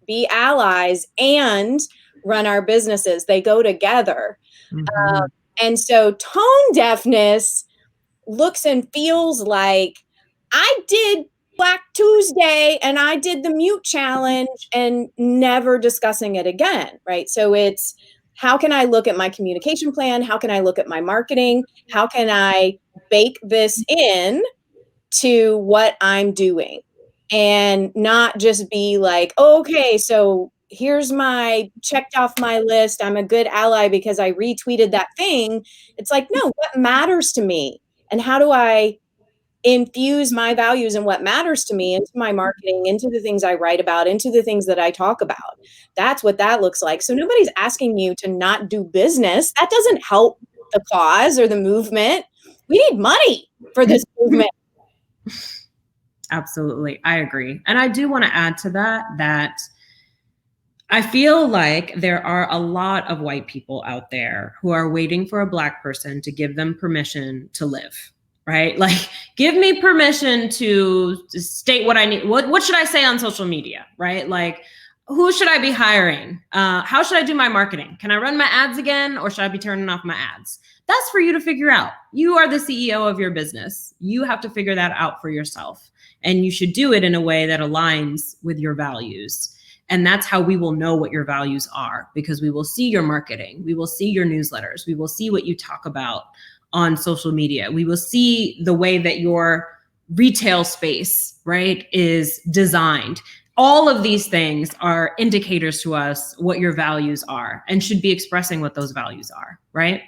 be allies and run our businesses. They go together. Mm-hmm. And so tone deafness looks and feels like, I did Black Tuesday and I did the mute challenge, and never discussing it again, right? So it's, how can I look at my communication plan? How can I look at my marketing? How can I bake this in to what I'm doing and not just be like, oh, okay, so here's my checked off my list. I'm a good ally because I retweeted that thing. It's like, no, what matters to me? And how do I infuse my values and what matters to me into my marketing, into the things I write about, into the things that I talk about? That's what that looks like. So nobody's asking you to not do business. That doesn't help the cause or the movement. We need money for this movement. Absolutely. I agree. And I do want to add to that I feel like there are a lot of white people out there who are waiting for a Black person to give them permission to live, right? Like, give me permission to state what I need. What should I say on social media, right? Like, who should I be hiring? How should I do my marketing? Can I run my ads again, or should I be turning off my ads? That's for you to figure out. You are the CEO of your business. You have to figure that out for yourself. And you should do it in a way that aligns with your values. And that's how we will know what your values are, because we will see your marketing. We will see your newsletters. We will see what you talk about on social media. We will see the way that your retail space, right, is designed. All of these things are indicators to us what your values are and should be expressing what those values are, right?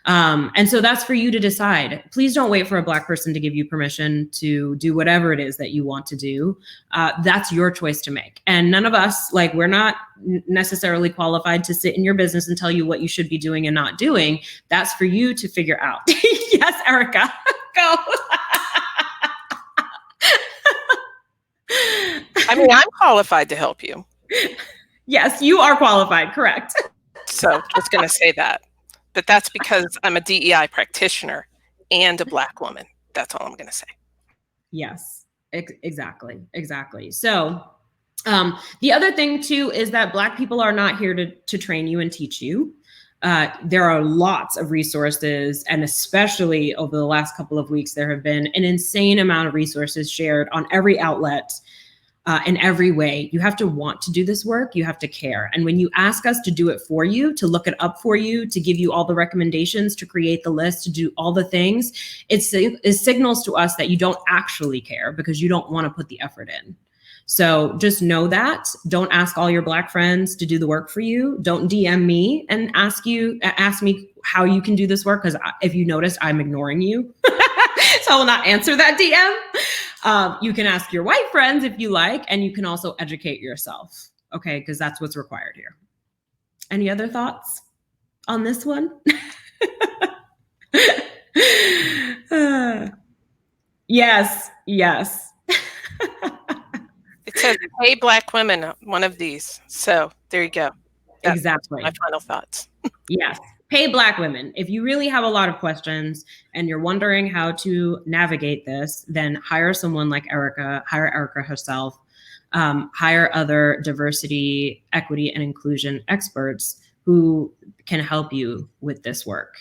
And so that's for you to decide. Please don't wait for a Black person to give you permission to do whatever it is that you want to do. That's your choice to make. And none of us, like, we're not necessarily qualified to sit in your business and tell you what you should be doing and not doing. That's for you to figure out. Yes, Erica, go. I mean, I'm qualified to help you. Yes, you are qualified, correct. So just going to say that. But that's because I'm a DEI practitioner and a Black woman. That's all I'm going to say. Yes, exactly. So the other thing too is that Black people are not here to train you and teach you. There are lots of resources, and especially over the last couple of weeks, there have been an insane amount of resources shared on every outlet. In every way. You have to want to do this work. You have to care. And when you ask us to do it for you, to look it up for you, to give you all the recommendations, to create the list, to do all the things, it signals to us that you don't actually care because you don't want to put the effort in. So just know that. Don't ask all your Black friends to do the work for you. Don't DM me and ask me how you can do this work, because if you notice, I'm ignoring you. So I will not answer that DM. You can ask your white friends if you like, and you can also educate yourself, okay? Because that's what's required here. Any other thoughts on this one? Yes. It says, hey, Black women, one of these. So there you go. That's exactly my final thoughts. Yes. Pay Black women. If you really have a lot of questions and you're wondering how to navigate this, then hire someone like Erica, hire Erica herself, hire other diversity, equity, and inclusion experts who can help you with this work.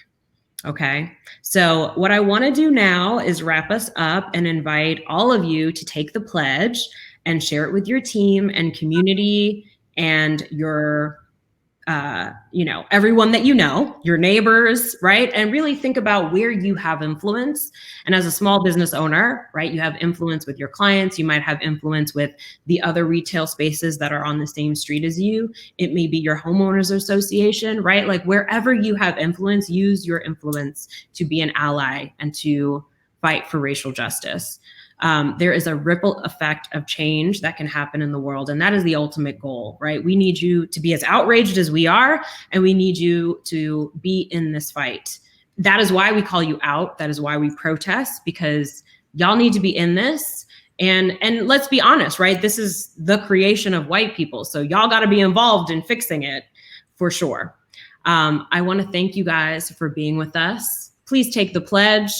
Okay. So what I want to do now is wrap us up and invite all of you to take the pledge and share it with your team and community and your everyone that you know, your neighbors, right? And really think about where you have influence. And as a small business owner, right, you have influence with your clients. You might have influence with the other retail spaces that are on the same street as you. It may be your homeowners association, right? Like wherever you have influence, use your influence to be an ally and to fight for racial justice. There is a ripple effect of change that can happen in the world. And that is the ultimate goal, right? We need you to be as outraged as we are, and we need you to be in this fight. That is why we call you out. That is why we protest, because y'all need to be in this. And let's be honest, right? This is the creation of white people. So y'all got to be involved in fixing it for sure. I want to thank you guys for being with us. Please take the pledge.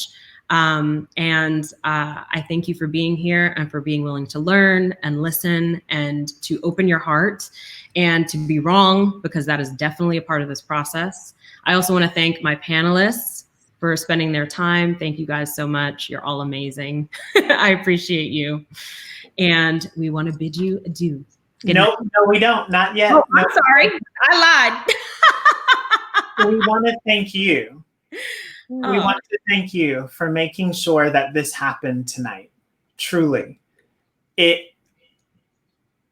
I thank you for being here and for being willing to learn and listen and to open your heart and to be wrong, because that is definitely a part of this process. I also want to thank my panelists for spending their time. Thank you guys so much. You're all amazing. I appreciate you. And we want to bid you adieu. No, we don't. Not yet. Oh, I'm sorry. I lied. We want to thank you. We want to thank you for making sure that this happened tonight. Truly. It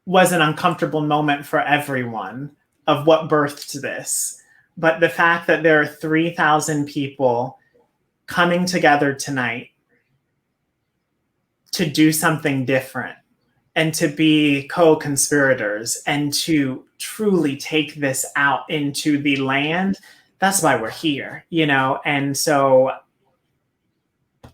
was an uncomfortable moment for everyone of what birthed this. But the fact that there are 3,000 people coming together tonight to do something different and to be co-conspirators and to truly take this out into the land, that's why we're here, you know? And so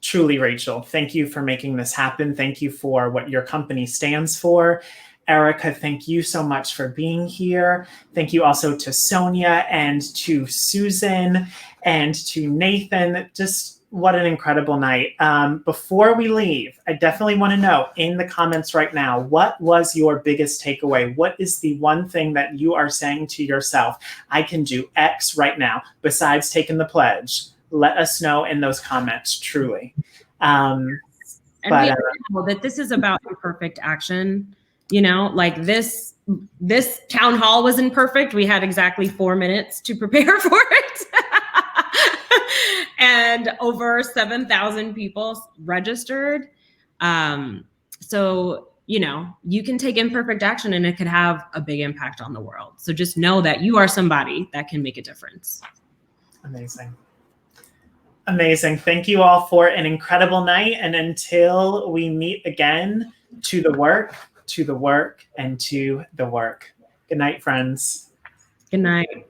truly, Rachel, thank you for making this happen. Thank you for what your company stands for. Erica, thank you so much for being here. Thank you also to Sonia and to Susan and to Nathan. Just what an incredible night. Before we leave, I definitely want to know in the comments right now, what was your biggest takeaway? What is the one thing that you are saying to yourself, I can do X right now, besides taking the pledge? Let us know in those comments, truly. And know that this is about imperfect action. You know, like this town hall wasn't perfect. We had exactly 4 minutes to prepare for it. And over 7,000 people registered. So, you know, you can take imperfect action and it could have a big impact on the world. So just know that you are somebody that can make a difference. Amazing. Amazing. Thank you all for an incredible night. And until we meet again, to the work, and to the work. Good night, friends. Good night.